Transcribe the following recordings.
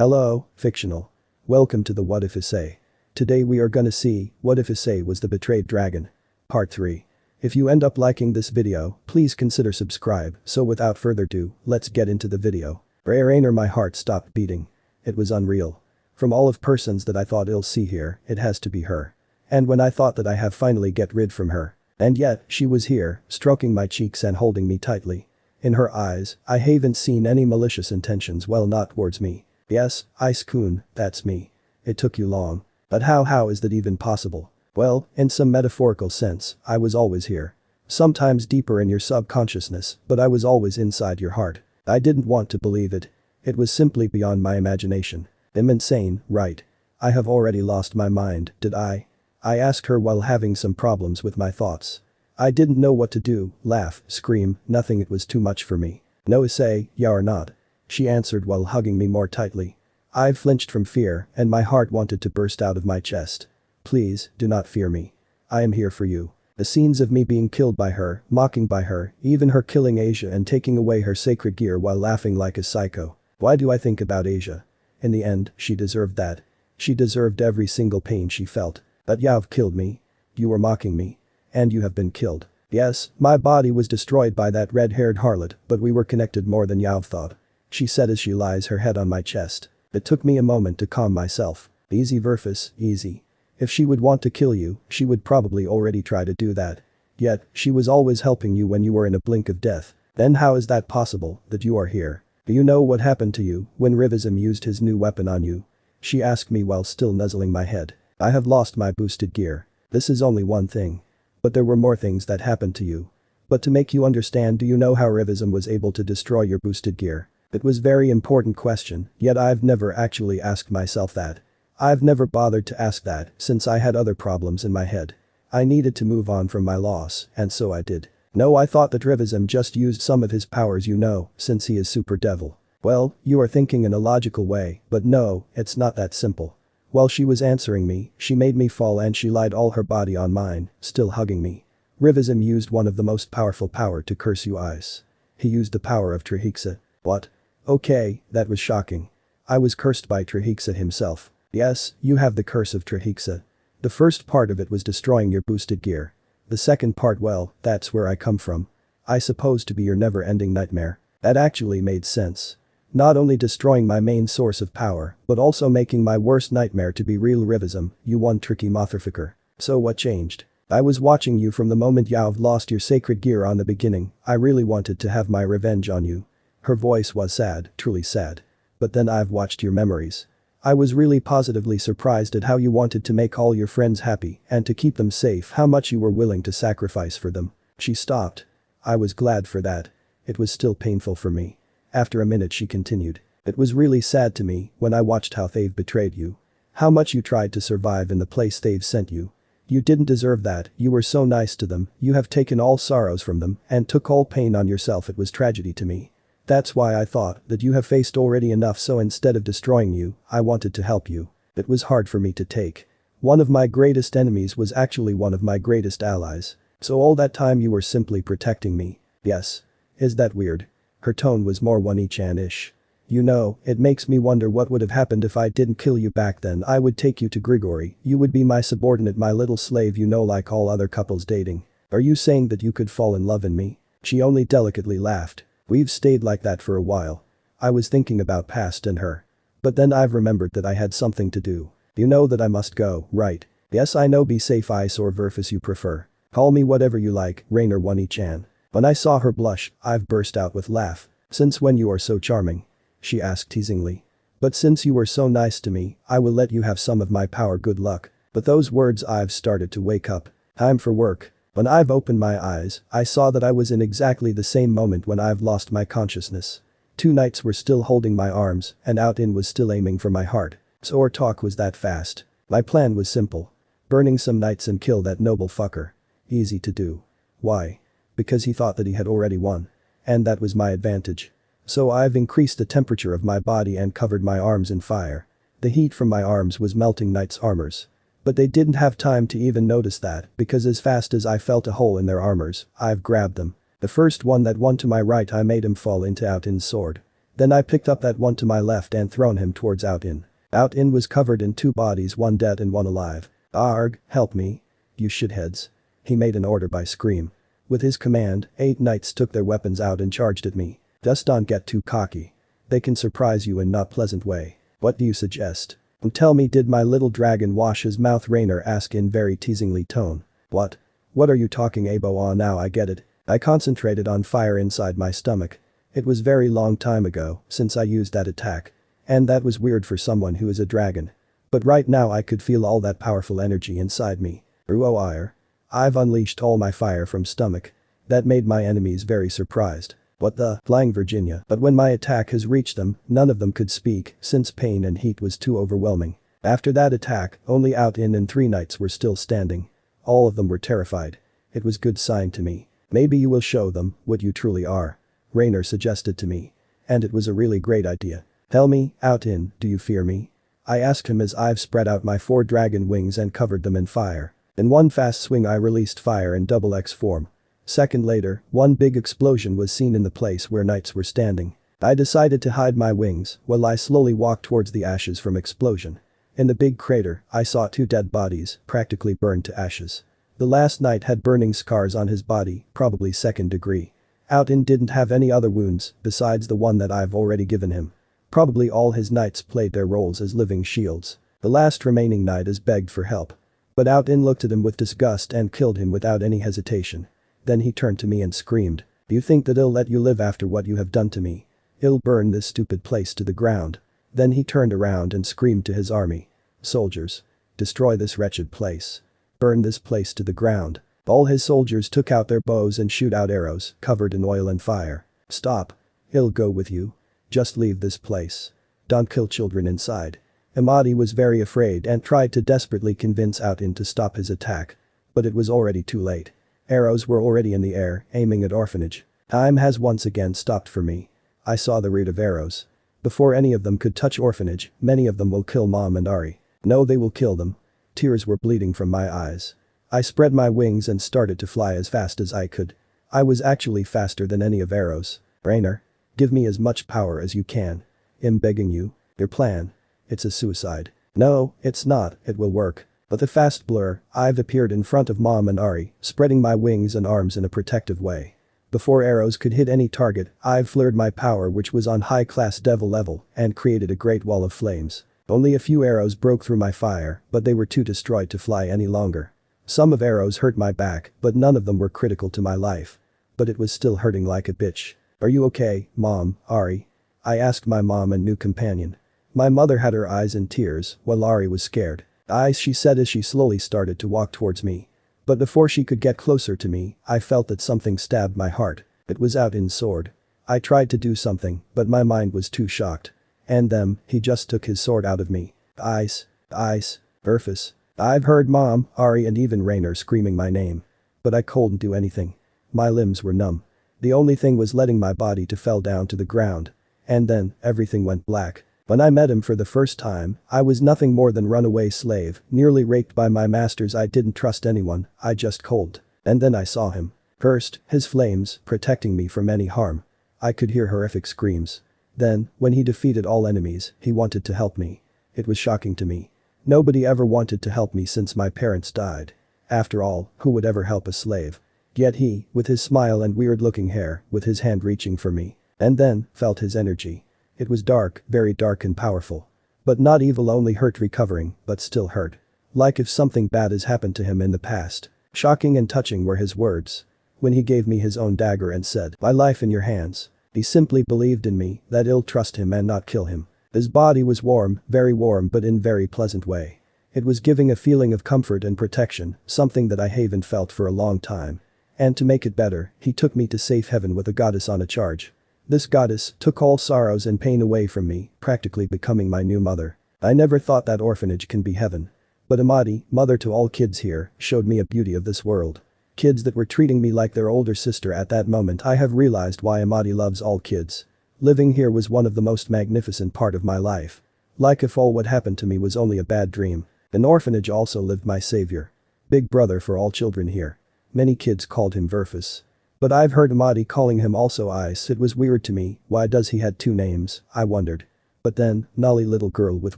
Hello, fictional. Welcome to the What If Issei. Today we are gonna see, what if Issei was the betrayed dragon? Part 3. If you end up liking this video, please consider subscribe, so without further ado, let's get into the video. Rainer, my heart stopped beating. It was unreal. From all of persons that I thought I'll see here, it has to be her. And when I thought that I have finally get rid from her. And yet, she was here, stroking my cheeks and holding me tightly. In her eyes, I haven't seen any malicious intentions, well, not towards me. Yes, Ice-kun, that's me. It took you long. But how is that even possible? Well, in some metaphorical sense, I was always here. Sometimes deeper in your subconsciousness, but I was always inside your heart. I didn't want to believe it. It was simply beyond my imagination. I'm insane, right? I have already lost my mind, did I? I asked her while having some problems with my thoughts. I didn't know what to do, laugh, scream, nothing, it was too much for me. No, Issei, yeah or not? She answered while hugging me more tightly. I flinched from fear and my heart wanted to burst out of my chest. Please, do not fear me. I am here for you. The scenes of me being killed by her, mocking by her, even her killing Asia and taking away her sacred gear while laughing like a psycho. Why do I think about Asia? In the end, she deserved that. She deserved every single pain she felt. But you've killed me. You were mocking me. And you have been killed. Yes, my body was destroyed by that red-haired harlot, but we were connected more than you've thought. She said as she lies her head on my chest. It took me a moment to calm myself. Easy Verfus, easy. If she would want to kill you, she would probably already try to do that. Yet, she was always helping you when you were in a blink of death. Then how is that possible, that you are here? Do you know what happened to you when Rivism used his new weapon on you? She asked me while still nuzzling my head. I have lost my boosted gear. This is only one thing. But there were more things that happened to you. But to make you understand, do you know how Rivism was able to destroy your boosted gear? It was very important question, yet I've never actually asked myself that. I've never bothered to ask that since I had other problems in my head. I needed to move on from my loss, and so I did. No, I thought that Rivism just used some of his powers, you know, since he is super devil. Well, you are thinking in a logical way, but no, it's not that simple. While she was answering me, she made me fall and she lied all her body on mine, still hugging me. Rivism used one of the most powerful power to curse you, Ice. He used the power of Czechus. What? Okay, that was shocking. I was cursed by Czechus himself. Yes, you have the curse of Czechus. The first part of it was destroying your boosted gear. The second part, well, that's where I come from. I suppose to be your never-ending nightmare. That actually made sense. Not only destroying my main source of power, but also making my worst nightmare to be real Rivism, you one tricky motherfucker. So what changed? I was watching you from the moment you've lost your sacred gear on the beginning. I really wanted to have my revenge on you. Her voice was sad, truly sad. But then I've watched your memories. I was really positively surprised at how you wanted to make all your friends happy and to keep them safe, how much you were willing to sacrifice for them. She stopped. I was glad for that. It was still painful for me. After a minute she continued. It was really sad to me when I watched how they've betrayed you. How much you tried to survive in the place they've sent you. You didn't deserve that, you were so nice to them, you have taken all sorrows from them and took all pain on yourself. It was tragedy to me. That's why I thought that you have faced already enough, so instead of destroying you, I wanted to help you. It was hard for me to take. One of my greatest enemies was actually one of my greatest allies. So all that time you were simply protecting me. Yes. Is that weird? Her tone was more one-chan-ish. You know, it makes me wonder what would have happened if I didn't kill you back then. I would take you to Grigori, you would be my subordinate, my little slave, you know, like all other couples dating. Are you saying that you could fall in love in me? She only delicately laughed. We've stayed like that for a while. I was thinking about past and her. But then I've remembered that I had something to do. You know that I must go, right? Yes, I know, be safe, Ice or Verfus you prefer. Call me whatever you like, Rainer One-chan. When I saw her blush, I've burst out with laugh. Since when you are so charming? She asked teasingly. But since you were so nice to me, I will let you have some of my power, good luck. But those words, I've started to wake up. Time for work. When I've opened my eyes, I saw that I was in exactly the same moment when I've lost my consciousness. Two knights were still holding my arms and Out-in was still aiming for my heart. So our talk was that fast. My plan was simple. Burning some knights and kill that noble fucker. Easy to do. Why? Because he thought that he had already won. And that was my advantage. So I've increased the temperature of my body and covered my arms in fire. The heat from my arms was melting knights' armors. But they didn't have time to even notice that, because as fast as I felt a hole in their armors, I've grabbed them. The first one, that one to my right, I made him fall into Out-in's sword. Then I picked up that one to my left and thrown him towards Out-in. Out-in was covered in 2 bodies, one dead and one alive. "Arg, help me. You shitheads." He made an order by scream. With his command, 8 knights took their weapons out and charged at me. Just don't get too cocky. They can surprise you in not pleasant way. What do you suggest? And tell me, did my little dragon wash his mouth? Rainer asked in very teasingly tone. What? What are you talking about? Oh, now I get it. I concentrated on fire inside my stomach. It was very long time ago since I used that attack. And that was weird for someone who is a dragon. But right now I could feel all that powerful energy inside me. I've unleashed all my fire from stomach. That made my enemies very surprised. What the flying Virginia? But when my attack has reached them, none of them could speak since pain and heat was too overwhelming. After that attack, only Out-in and 3 knights were still standing. All of them were terrified. It was good sign to me. Maybe you will show them what you truly are. Rainer suggested to me. And it was a really great idea. Tell me, Out-in, do you fear me? I asked him as I've spread out my 4 dragon wings and covered them in fire. In one fast swing I released fire in double X form. Second later, one big explosion was seen in the place where knights were standing. I decided to hide my wings while I slowly walked towards the ashes from explosion. In the big crater, I saw 2 dead bodies, practically burned to ashes. The last knight had burning scars on his body, probably 2nd degree. Out-in didn't have any other wounds besides the one that I've already given him. Probably all his knights played their roles as living shields. The last remaining knight has begged for help. But Out-in looked at him with disgust and killed him without any hesitation. Then he turned to me and screamed. Do you think that I'll let you live after what you have done to me? I'll burn this stupid place to the ground. Then he turned around and screamed to his army. Soldiers. Destroy this wretched place. Burn this place to the ground. All his soldiers took out their bows and shoot out arrows covered in oil and fire. Stop. I'll go with you. Just leave this place. Don't kill children inside. Amadi was very afraid and tried to desperately convince Out-in to stop his attack. But it was already too late. Arrows were already in the air, aiming at orphanage. Time has once again stopped for me. I saw the route of arrows. Before any of them could touch orphanage, many of them will kill Mom and Ari. No, they will kill them. Tears were bleeding from my eyes. I spread my wings and started to fly as fast as I could. I was actually faster than any of arrows. Rainer, give me as much power as you can. I'm begging you. Your plan. It's a suicide. No, it's not, it will work. But the fast blur, I've appeared in front of Mom and Ari, spreading my wings and arms in a protective way. Before arrows could hit any target, I've flared my power, which was on high-class devil level, and created a great wall of flames. Only a few arrows broke through my fire, but they were too destroyed to fly any longer. Some of arrows hurt my back, but none of them were critical to my life. But it was still hurting like a bitch. Are you okay, Mom, Ari? I asked my mom and new companion. My mother had her eyes in tears, while Ari was scared. Eyes, she said as she slowly started to walk towards me. But before she could get closer to me, I felt that something stabbed my heart. It was Out-in's sword. I tried to do something, but my mind was too shocked. And then, he just took his sword out of me. Ice. Urfus. I've heard Mom, Ari and even Rainer screaming my name. But I couldn't do anything. My limbs were numb. The only thing was letting my body to fell down to the ground. And then, everything went black. When I met him for the first time, I was nothing more than runaway slave, nearly raped by my masters. I didn't trust anyone, I just cold. And then I saw him. First, his flames, protecting me from any harm. I could hear horrific screams. Then, when he defeated all enemies, he wanted to help me. It was shocking to me. Nobody ever wanted to help me since my parents died. After all, who would ever help a slave? Yet he, with his smile and weird-looking hair, with his hand reaching for me. And then, felt his energy. It was dark, very dark and powerful. But not evil, only hurt, recovering, but still hurt. Like if something bad has happened to him in the past. Shocking and touching were his words. When he gave me his own dagger and said, "My life in your hands." He simply believed in me, that I'll trust him and not kill him. His body was warm, very warm, but in very pleasant way. It was giving a feeling of comfort and protection, something that I haven't felt for a long time. And to make it better, he took me to safe heaven with a goddess on a charge. This goddess took all sorrows and pain away from me, practically becoming my new mother. I never thought that orphanage can be heaven. But Amadi, mother to all kids here, showed me a beauty of this world. Kids that were treating me like their older sister. At that moment I have realized why Amadi loves all kids. Living here was one of the most magnificent part of my life. Like if all what happened to me was only a bad dream. An orphanage also lived my savior. Big brother for all children here. Many kids called him Verfus. But I've heard Amadi calling him also Ice. It was weird to me, why does he had two names, I wondered. But then, Nolly little girl with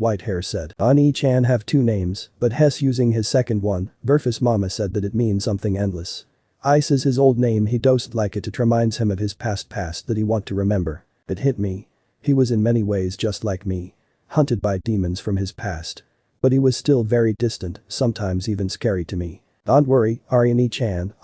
white hair said, Ani-chan have two names, but Hess using his second one, Verfus mama said that it means something endless. Ice is his old name, he doesn't like it reminds him of his past that he want to remember. It hit me. He was in many ways just like me. Hunted by demons from his past. But he was still very distant, sometimes even scary to me. Don't worry, Ani-chan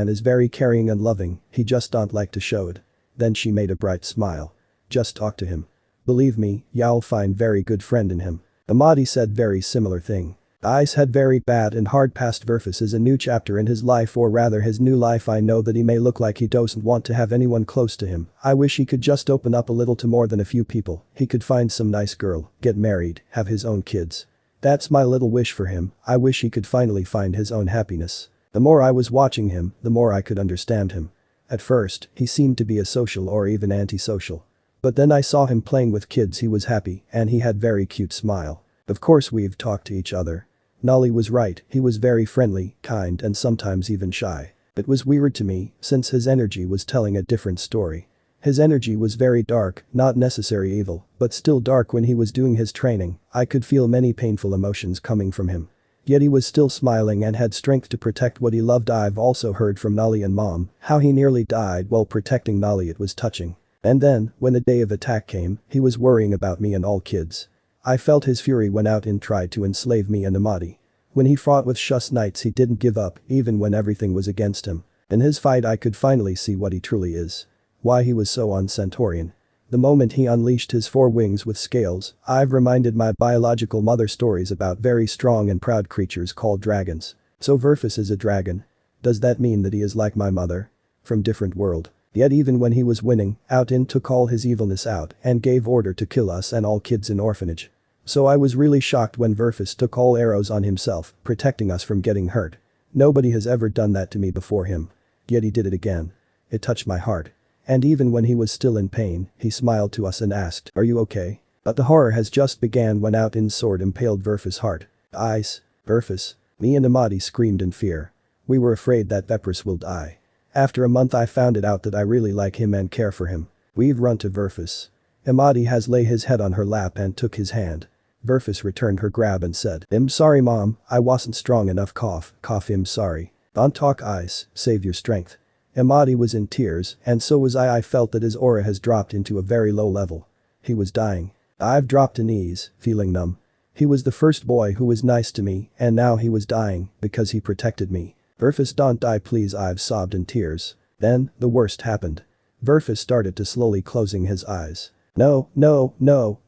is very caring and loving, he just don't like to show it. Then she made a bright smile. Just talk to him. Believe me, you'll find very good friend in him. Amadi said very similar thing. Ice had very bad and hard past. Verfus is a new chapter in his life, or rather his new life. I know that he may look like he doesn't want to have anyone close to him. I wish he could just open up a little to more than a few people. He could find some nice girl, get married, have his own kids. That's my little wish for him. I wish he could finally find his own happiness. The more I was watching him, the more I could understand him. At first, he seemed to be asocial or even antisocial. But then I saw him playing with kids, he was happy and he had very cute smile. Of course we've talked to each other. Nolly was right, he was very friendly, kind and sometimes even shy. It was weird to me, since his energy was telling a different story. His energy was very dark, not necessarily evil, but still dark. When he was doing his training, I could feel many painful emotions coming from him. Yet he was still smiling and had strength to protect what he loved. I've also heard from Nolly and Mom how he nearly died while protecting Nolly. It was touching. And then, when the day of attack came, he was worrying about me and all kids. I felt his fury went out and tried to enslave me and Amadi. When he fought with Shus Knights, he didn't give up, even when everything was against him. In his fight I could finally see what he truly is. Why he was so un-Centaurian. The moment he unleashed his four wings with scales, I've reminded my biological mother stories about very strong and proud creatures called dragons. So Verfus is a dragon. Does that mean that he is like my mother? From different world. Yet even when he was winning, Outin took all his evilness out and gave order to kill us and all kids in orphanage. So I was really shocked when Verfus took all arrows on himself, protecting us from getting hurt. Nobody has ever done that to me before him. Yet he did it again. It touched my heart. And even when he was still in pain, he smiled to us and asked, "Are you okay?" But the horror has just began when Outin's sword impaled Verfus' heart. Ice. Verfus. Me and Amadi screamed in fear. We were afraid that Verfus will die. After a month I found it out that I really like him and care for him. We've run to Verfus. Amadi has lay his head on her lap and took his hand. Verfus returned her grab and said, "I'm sorry mom, I wasn't strong enough." Cough, I'm sorry. Don't talk Ice, save your strength. Amadi was in tears, and so was I. I felt that his aura has dropped into a very low level. He was dying. I've dropped to knees, feeling numb. He was the first boy who was nice to me, and now he was dying because he protected me. Verfus, don't die please, I've sobbed in tears. Then, the worst happened. Verfus started to slowly closing his eyes. No,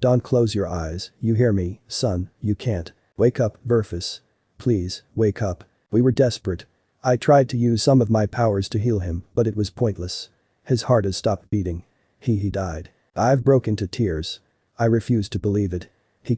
don't close your eyes, you hear me, son, you can't. Wake up, Verfus. Please, wake up. We were desperate. I tried to use some of my powers to heal him, but it was pointless. His heart has stopped beating. He died. I've broke into tears. I refuse to believe it. He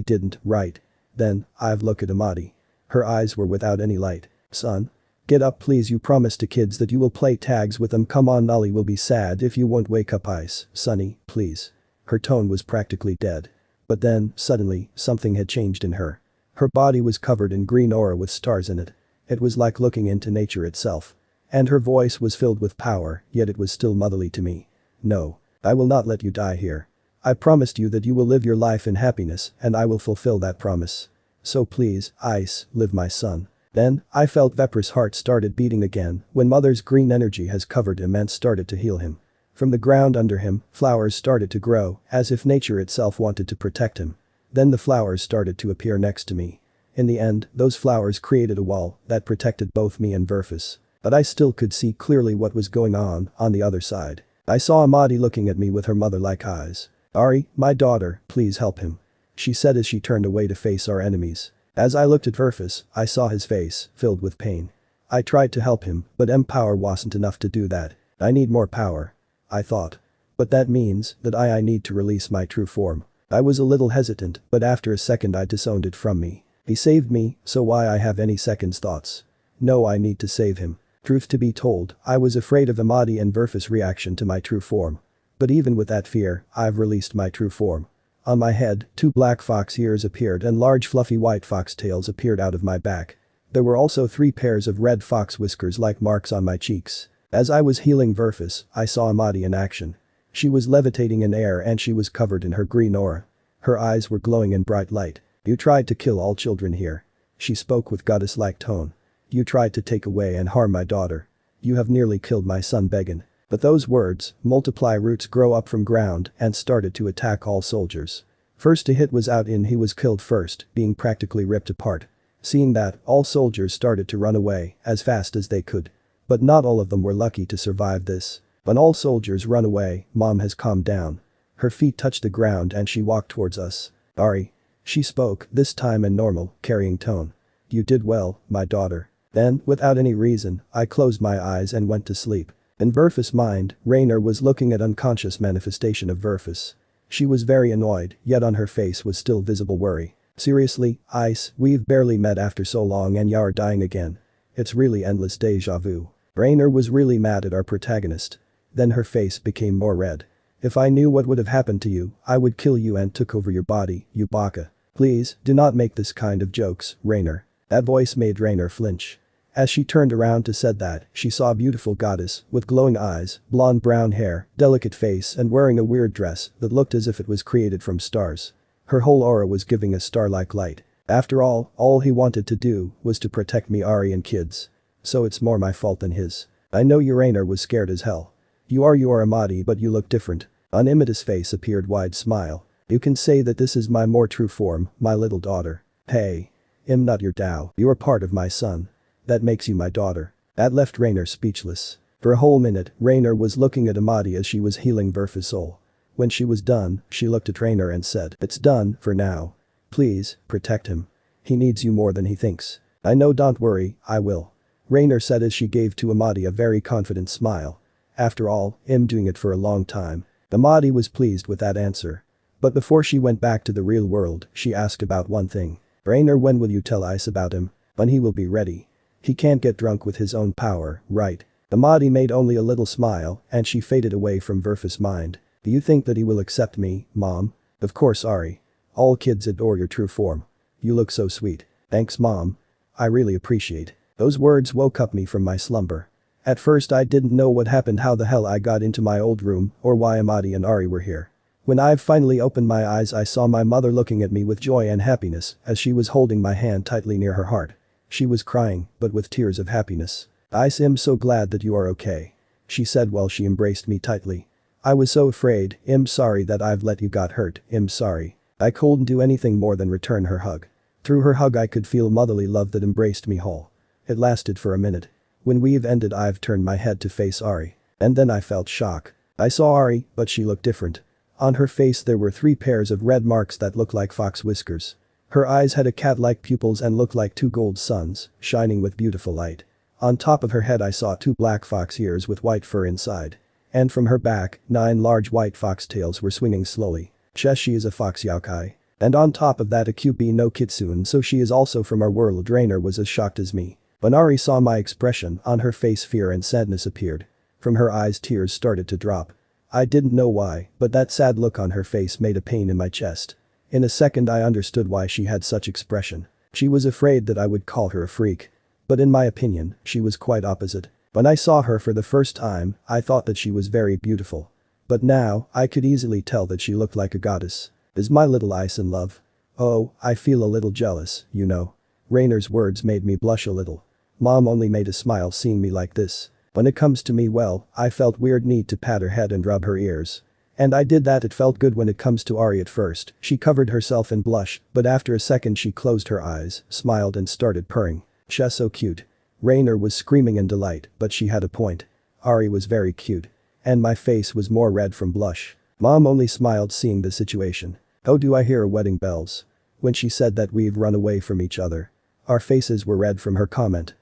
didn't, right. Then, I've looked at Amadi. Her eyes were without any light. Son? Get up please, you promised to kids that you will play tags with them. Come on, Nolly will be sad if you won't wake up. Ice, Sonny, please. Her tone was practically dead. But then, suddenly, something had changed in her. Her body was covered in green aura with stars in it. It was like looking into nature itself. And her voice was filled with power, yet it was still motherly to me. No. I will not let you die here. I promised you that you will live your life in happiness, and I will fulfill that promise. So please, Ice, live my son. Then, I felt Vepr's heart started beating again when Mother's green energy has covered him and started to heal him. From the ground under him, flowers started to grow, as if nature itself wanted to protect him. Then the flowers started to appear next to me. In the end, those flowers created a wall that protected both me and Verfus. But I still could see clearly what was going on the other side. I saw Amadi looking at me with her mother-like eyes. "Ari, my daughter, please help him," she said as she turned away to face our enemies. As I looked at Verfus, I saw his face, filled with pain. I tried to help him, but power wasn't enough to do that. I need more power. I thought. But that means that I need to release my true form. I was a little hesitant, but after a second I disowned it from me. He saved me, so why I have any second thoughts? No, I need to save him. Truth to be told, I was afraid of Amadi and Verfus' reaction to my true form. But even with that fear, I've released my true form. On my head, 2 black fox ears appeared and large fluffy white fox tails appeared out of my back. There were also 3 pairs of red fox whiskers like marks on my cheeks. As I was healing Verfus, I saw Amadi in action. She was levitating in air and she was covered in her green aura. Her eyes were glowing in bright light. "You tried to kill all children here." She spoke with goddess-like tone. "You tried to take away and harm my daughter. You have nearly killed my son Began." But those words, multiply roots grow up from ground and started to attack all soldiers. First a hit was out in he was killed first, being practically ripped apart. Seeing that, all soldiers started to run away as fast as they could. But not all of them were lucky to survive this. When all soldiers run away, Mom has calmed down. Her feet touched the ground and she walked towards us. "Ari." She spoke, this time in normal, carrying tone. "You did well, my daughter." Then, without any reason, I closed my eyes and went to sleep. In Verfus' mind, Rainer was looking at unconscious manifestation of Verfus. She was very annoyed, yet on her face was still visible worry. "Seriously, Ice, we've barely met after so long and you're dying again. It's really endless deja vu." Rainer was really mad at our protagonist. Then her face became more red. "If I knew what would have happened to you, I would kill you and took over your body, you baka. Please, do not make this kind of jokes, Rainer." That voice made Rainer flinch. As she turned around to said that, she saw a beautiful goddess with glowing eyes, blonde brown hair, delicate face and wearing a weird dress that looked as if it was created from stars. Her whole aura was giving a star-like light. After all he wanted to do was to protect me, Ari and kids. So it's more my fault than his. I know Rainer was scared as hell. "You are Amadi but you look different." On Imita's face appeared wide smile. "You can say that this is my more true form, my little daughter." "Hey. I'm not your Tao. You are part of my son. That makes you my daughter." That left Rainer speechless. For a whole minute, Rainer was looking at Amadi as she was healing Verfus' soul. When she was done, she looked at Rainer and said, "It's done, for now. Please, protect him. He needs you more than he thinks." "I know, don't worry, I will." Rainer said as she gave to Amadi a very confident smile. "After all, I'm doing it for a long time." Amadi was pleased with that answer. But before she went back to the real world, she asked about one thing. "Rainer, when will you tell Ice about him? When he will be ready? He can't get drunk with his own power, right?" Amadi made only a little smile and she faded away from Verfus' mind. "Do you think that he will accept me, Mom?" "Of course, Ari. All kids adore your true form. You look so sweet." "Thanks, Mom. I really appreciate." Those words woke up me from my slumber. At first I didn't know what happened, how the hell I got into my old room or why Amadi and Ari were here. When I finally opened my eyes I saw my mother looking at me with joy and happiness as she was holding my hand tightly near her heart. She was crying, but with tears of happiness. "Ice, I'm so glad that you are okay," she said while she embraced me tightly. "I was so afraid, I'm sorry that I've let you got hurt, I'm sorry." I couldn't do anything more than return her hug. Through her hug I could feel motherly love that embraced me whole. It lasted for a minute. When we've ended I've turned my head to face Ari. And then I felt shock. I saw Ari, but she looked different. On her face there were 3 pairs of red marks that looked like fox whiskers. Her eyes had a cat-like pupils and looked like 2 gold suns, shining with beautiful light. On top of her head I saw 2 black fox ears with white fur inside. And from her back, 9 large white fox tails were swinging slowly. She is a fox yokai. And on top of that a QB no kitsune, so she is also from our world. Rainer was as shocked as me. When Ari saw my expression, on her face fear and sadness appeared. From her eyes tears started to drop. I didn't know why, but that sad look on her face made a pain in my chest. In a second I understood why she had such expression. She was afraid that I would call her a freak. But in my opinion, she was quite opposite. When I saw her for the first time, I thought that she was very beautiful. But now, I could easily tell that she looked like a goddess. "Is my little Ice in love?" "Oh, I feel a little jealous, you know." Rainer's words made me blush a little. Mom only made a smile seeing me like this. When it comes to me, well, I felt weird need to pat her head and rub her ears. And I did that. It felt good. When it comes to Ari at first, she covered herself in blush, but after a second she closed her eyes, smiled and started purring. "She's so cute." Rainer was screaming in delight, but she had a point. Ari was very cute. And my face was more red from blush. Mom only smiled seeing the situation. "Oh, do I hear wedding bells?" When she said that we've run away from each other. Our faces were red from her comment.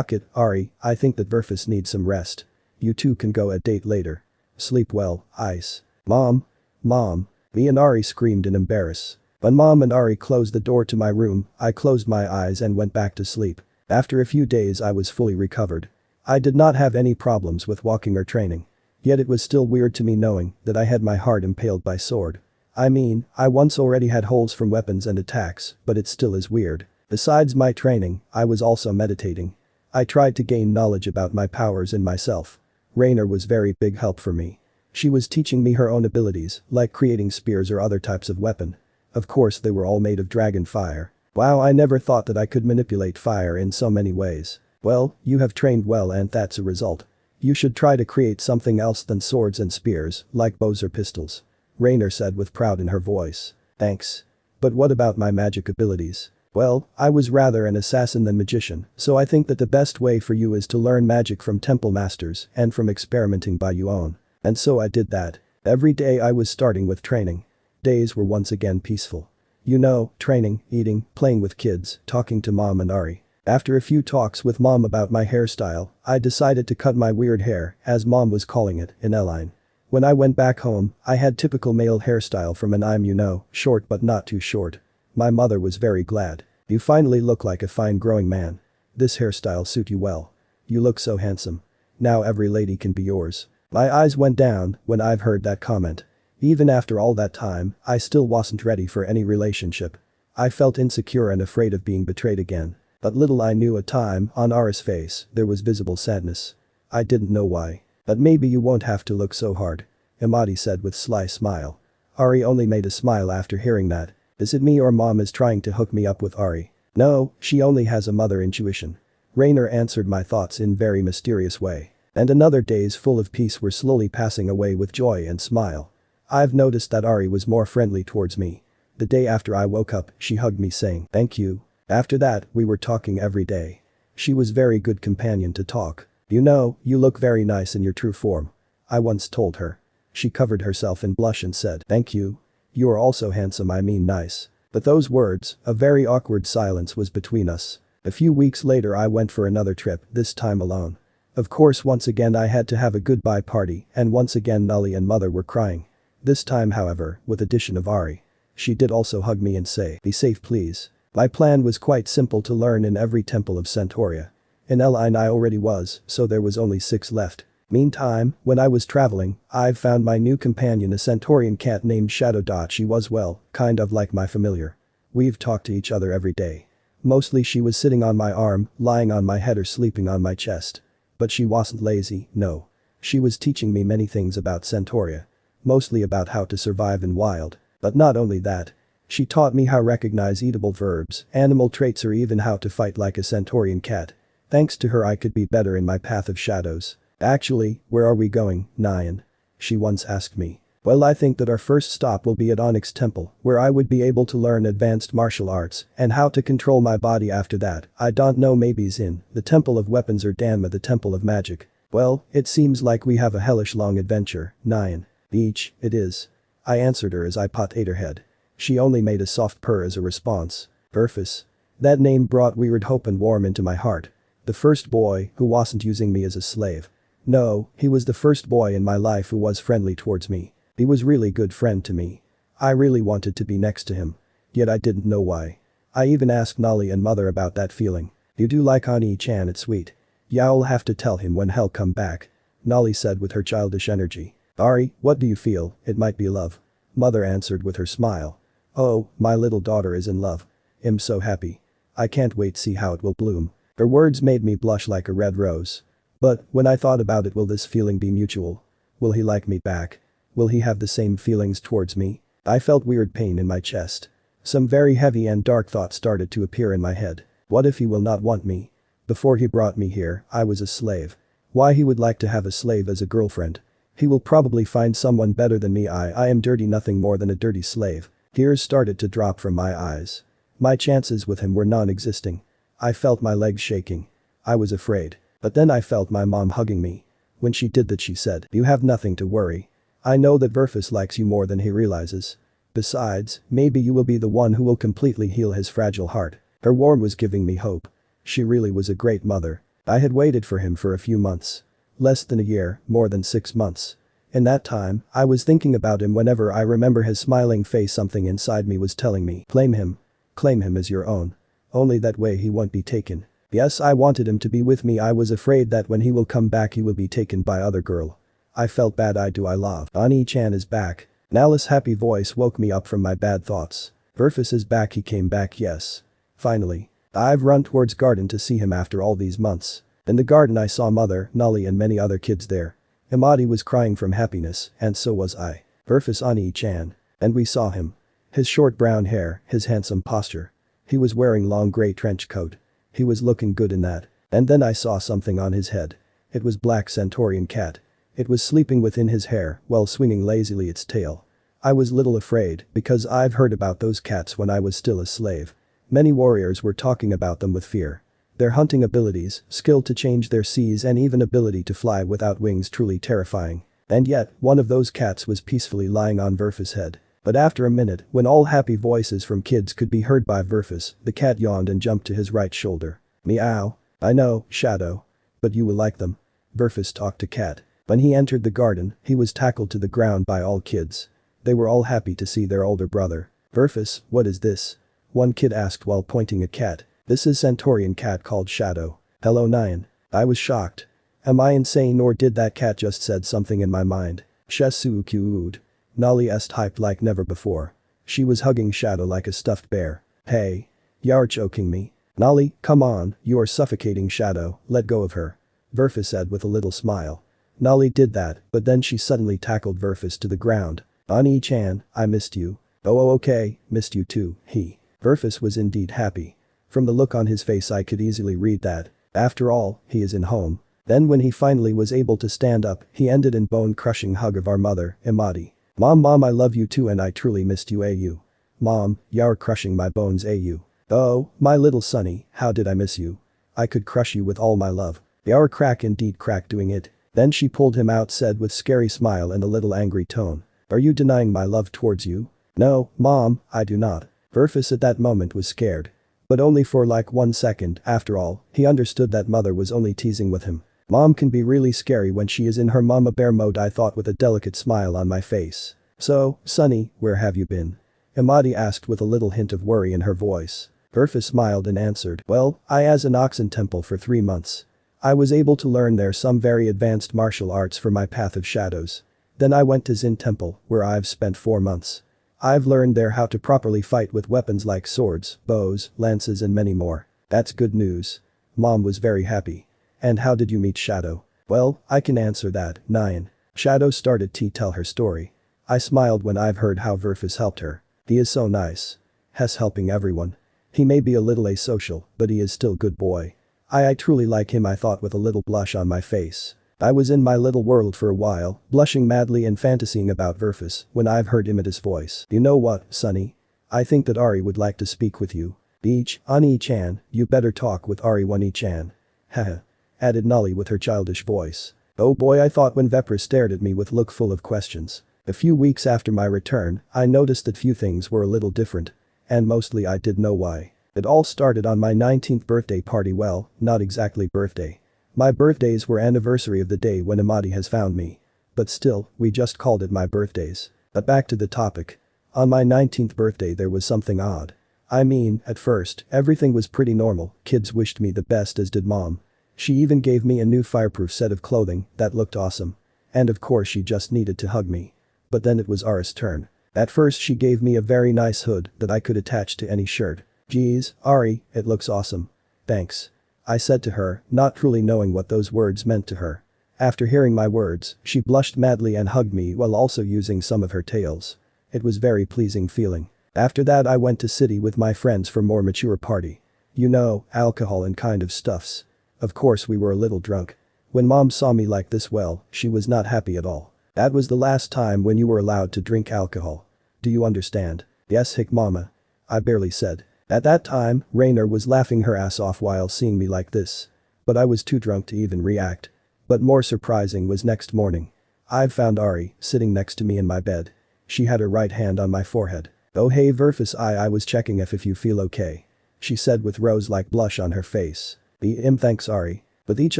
"It, Ari, I think that Verfus needs some rest. You two can go a date later. Sleep well, Ice." "Mom. Mom." Me and Ari screamed in embarrass. When Mom and Ari closed the door to my room, I closed my eyes and went back to sleep. After a few days I was fully recovered. I did not have any problems with walking or training. Yet it was still weird to me knowing that I had my heart impaled by sword. I mean, I once already had holes from weapons and attacks, but it still is weird. Besides my training, I was also meditating. I tried to gain knowledge about my powers in myself. Rainer was very big help for me. She was teaching me her own abilities, like creating spears or other types of weapon. Of course they were all made of dragon fire. Wow, I never thought that I could manipulate fire in so many ways. Well, you have trained well and that's a result. You should try to create something else than swords and spears, like bows or pistols. Rainer said with pride in her voice. Thanks. But what about my magic abilities? Well, I was rather an assassin than magician, so I think that the best way for you is to learn magic from temple masters and from experimenting by your own. And so I did that. Every day I was starting with training. Days were once again peaceful. You know, training, eating, playing with kids, talking to mom and Ari. After a few talks with mom about my hairstyle, I decided to cut my weird hair, as mom was calling it, in L-line. When I went back home, I had typical male hairstyle from an anew, you know, short but not too short. My mother was very glad. You finally look like a fine growing man. This hairstyle suit you well. You look so handsome. Now every lady can be yours. My eyes went down when I've heard that comment. Even after all that time, I still wasn't ready for any relationship. I felt insecure and afraid of being betrayed again. But little I knew at time, on Ari's face, there was visible sadness. I didn't know why. But maybe you won't have to look so hard. Imadi said with sly smile. Ari only made a smile after hearing that. Is it me or mom is trying to hook me up with Ari? No, she only has a mother intuition. Rainer answered my thoughts in very mysterious way. And another days full of peace were slowly passing away with joy and smile. I've noticed that Ari was more friendly towards me. The day after I woke up, she hugged me saying, "Thank you." After that, we were talking every day. She was very good companion to talk. You know, you look very nice in your true form. I once told her. She covered herself in blush and said, "Thank you. You are also handsome, I mean nice." But those words, a very awkward silence was between us. A few weeks later I went for another trip, this time alone. Of course once again I had to have a goodbye party and once again Nully and mother were crying. This time however, with addition of Ari. She did also hug me and say, "Be safe please." My plan was quite simple to learn in every temple of Centauria. In L-line I already was, so there was only 6 left. Meantime, when I was traveling, I've found my new companion, a Centaurian cat named Hyoudou. She was well, kind of like my familiar. We've talked to each other every day. Mostly she was sitting on my arm, lying on my head or sleeping on my chest. But she wasn't lazy, no. She was teaching me many things about Centauria. Mostly about how to survive in wild. But not only that. She taught me how to recognize eatable verbs, animal traits or even how to fight like a Centaurian cat. Thanks to her I could be better in my path of shadows. Actually, where are we going, Nyan? She once asked me. Well, I think that our first stop will be at Onyx Temple, where I would be able to learn advanced martial arts and how to control my body after that. I don't know, maybe's in the Temple of Weapons or Danma, the Temple of Magic. Well, it seems like we have a hellish long adventure, Nyan. Beach, it is. I answered her as I patted her head. She only made a soft purr as a response. Perfus. That name brought weird hope and warmth into my heart. The first boy who wasn't using me as a slave. No, he was the first boy in my life who was friendly towards me. He was really good friend to me. I really wanted to be next to him. Yet I didn't know why. I even asked Nolly and mother about that feeling. You do like Ani-chan, it's sweet. Yeah, I'll have to tell him when he'll come back. Nolly said with her childish energy. Ari, what do you feel? It might be love. Mother answered with her smile. Oh, my little daughter is in love. I'm so happy. I can't wait to see how it will bloom. Her words made me blush like a red rose. But, when I thought about it, will this feeling be mutual? Will he like me back? Will he have the same feelings towards me? I felt weird pain in my chest. Some very heavy and dark thoughts started to appear in my head. What if he will not want me? Before he brought me here, I was a slave. Why he would like to have a slave as a girlfriend? He will probably find someone better than me. I am dirty, nothing more than a dirty slave. Tears started to drop from my eyes. My chances with him were non-existing. I felt my legs shaking. I was afraid. But then I felt my mom hugging me. When she did that she said, "You have nothing to worry. I know that Verfus likes you more than he realizes. Besides, maybe you will be the one who will completely heal his fragile heart." Her warmth was giving me hope. She really was a great mother. I had waited for him for a few months. Less than a year, more than 6 months. In that time, I was thinking about him whenever I remember his smiling face. Something inside me was telling me, claim him. Claim him as your own. Only that way he won't be taken. Yes, I wanted him to be with me. I was afraid that when he will come back he will be taken by other girl. I felt bad. I love. Ani-chan is back. Nala's happy voice woke me up from my bad thoughts. Verfus is back. He came back, yes. Finally. I've run towards garden to see him after all these months. In the garden I saw mother, Nolly and many other kids there. Imadi was crying from happiness, and so was I. Verfus Ani-chan. And we saw him. His short brown hair, his handsome posture. He was wearing long grey trench coat. He was looking good in that. And then I saw something on his head. It was black centaurian cat. It was sleeping within his hair while swinging lazily its tail. I was little afraid because I've heard about those cats when I was still a slave. Many warriors were talking about them with fear. Their hunting abilities, skill to change their seas and even ability to fly without wings truly terrifying. And yet, one of those cats was peacefully lying on Verfus' head. But after a minute, when all happy voices from kids could be heard by Verfus, the cat yawned and jumped to his right shoulder. Meow. I know, Shadow. But you will like them. Verfus talked to Cat. When he entered the garden, he was tackled to the ground by all kids. They were all happy to see their older brother. Verfus, what is this? One kid asked while pointing at Cat. This is Centaurian cat called Shadow. Hello Nyan. I was shocked. Am I insane or did that cat just said something in my mind? Shesu Hyoudou. Nolly est hyped like never before. She was hugging Shadow like a stuffed bear. Hey. You're choking me. Nolly, come on, you are suffocating Shadow, let go of her. Verfus said with a little smile. Nolly did that, but then she suddenly tackled Verfus to the ground. Ani-chan, I missed you. Oh okay, missed you too, he. Verfus was indeed happy. From the look on his face I could easily read that. After all, he is in home. Then when he finally was able to stand up, he ended in bone-crushing hug of our mother, Imadi. Mom I love you too and I truly missed you ayu. Mom, you're crushing my bones ayu. Oh, my little sonny, how did I miss you? I could crush you with all my love. You're crack indeed crack doing it. Then she pulled him out said with scary smile and a little angry tone. Are you denying my love towards you? No, Mom, I do not. Verfus at that moment was scared. But only for like 1 second, after all, he understood that mother was only teasing with him. Mom can be really scary when she is in her mama bear mode I thought with a delicate smile on my face. So, Sonny, where have you been? Imadi asked with a little hint of worry in her voice. Verfus smiled and answered, well, I as an Oxen temple for 3 months. I was able to learn there some very advanced martial arts for my path of shadows. Then I went to Zin temple, where I've spent 4 months. I've learned there how to properly fight with weapons like swords, bows, lances and many more. That's good news. Mom was very happy. And how did you meet Shadow? Well, I can answer that, Nyan. Shadow started to tell her story. I smiled when I've heard how Verfus helped her. He is so nice. Hes helping everyone. He may be a little asocial, but he is still good boy. I truly like him I thought with a little blush on my face. I was in my little world for a while, blushing madly and fantasying about Verfus when I've heard Imada's voice. You know what, Sonny? I think that Ari would like to speak with you. Beach, Ani-chan, you better talk with Ari Wani-chan. Haha. Added Nolly with her childish voice. Oh boy I thought when Vepra stared at me with look full of questions. A few weeks after my return, I noticed that few things were a little different. And mostly I did know why. It all started on my 19th birthday party well, not exactly birthday. My birthdays were anniversary of the day when Imadi has found me. But still, we just called it my birthdays. But back to the topic. On my 19th birthday there was something odd. I mean, at first, everything was pretty normal, kids wished me the best as did Mom. She even gave me a new fireproof set of clothing that looked awesome. And of course she just needed to hug me. But then it was Ari's turn. At first she gave me a very nice hood that I could attach to any shirt. Geez, Ari, it looks awesome. Thanks. I said to her, not truly knowing what those words meant to her. After hearing my words, she blushed madly and hugged me while also using some of her tails. It was very pleasing feeling. After that I went to city with my friends for more mature party. You know, alcohol and kind of stuffs. Of course we were a little drunk. When Mom saw me like this well, she was not happy at all. That was the last time when you were allowed to drink alcohol. Do you understand? Yes hick mama. I barely said. At that time, Rainer was laughing her ass off while seeing me like this. But I was too drunk to even react. But more surprising was next morning. I found Ari sitting next to me in my bed. She had her right hand on my forehead. Oh hey Verfus I was checking if you feel okay. She said with rose-like blush on her face. Thanks Ari. With each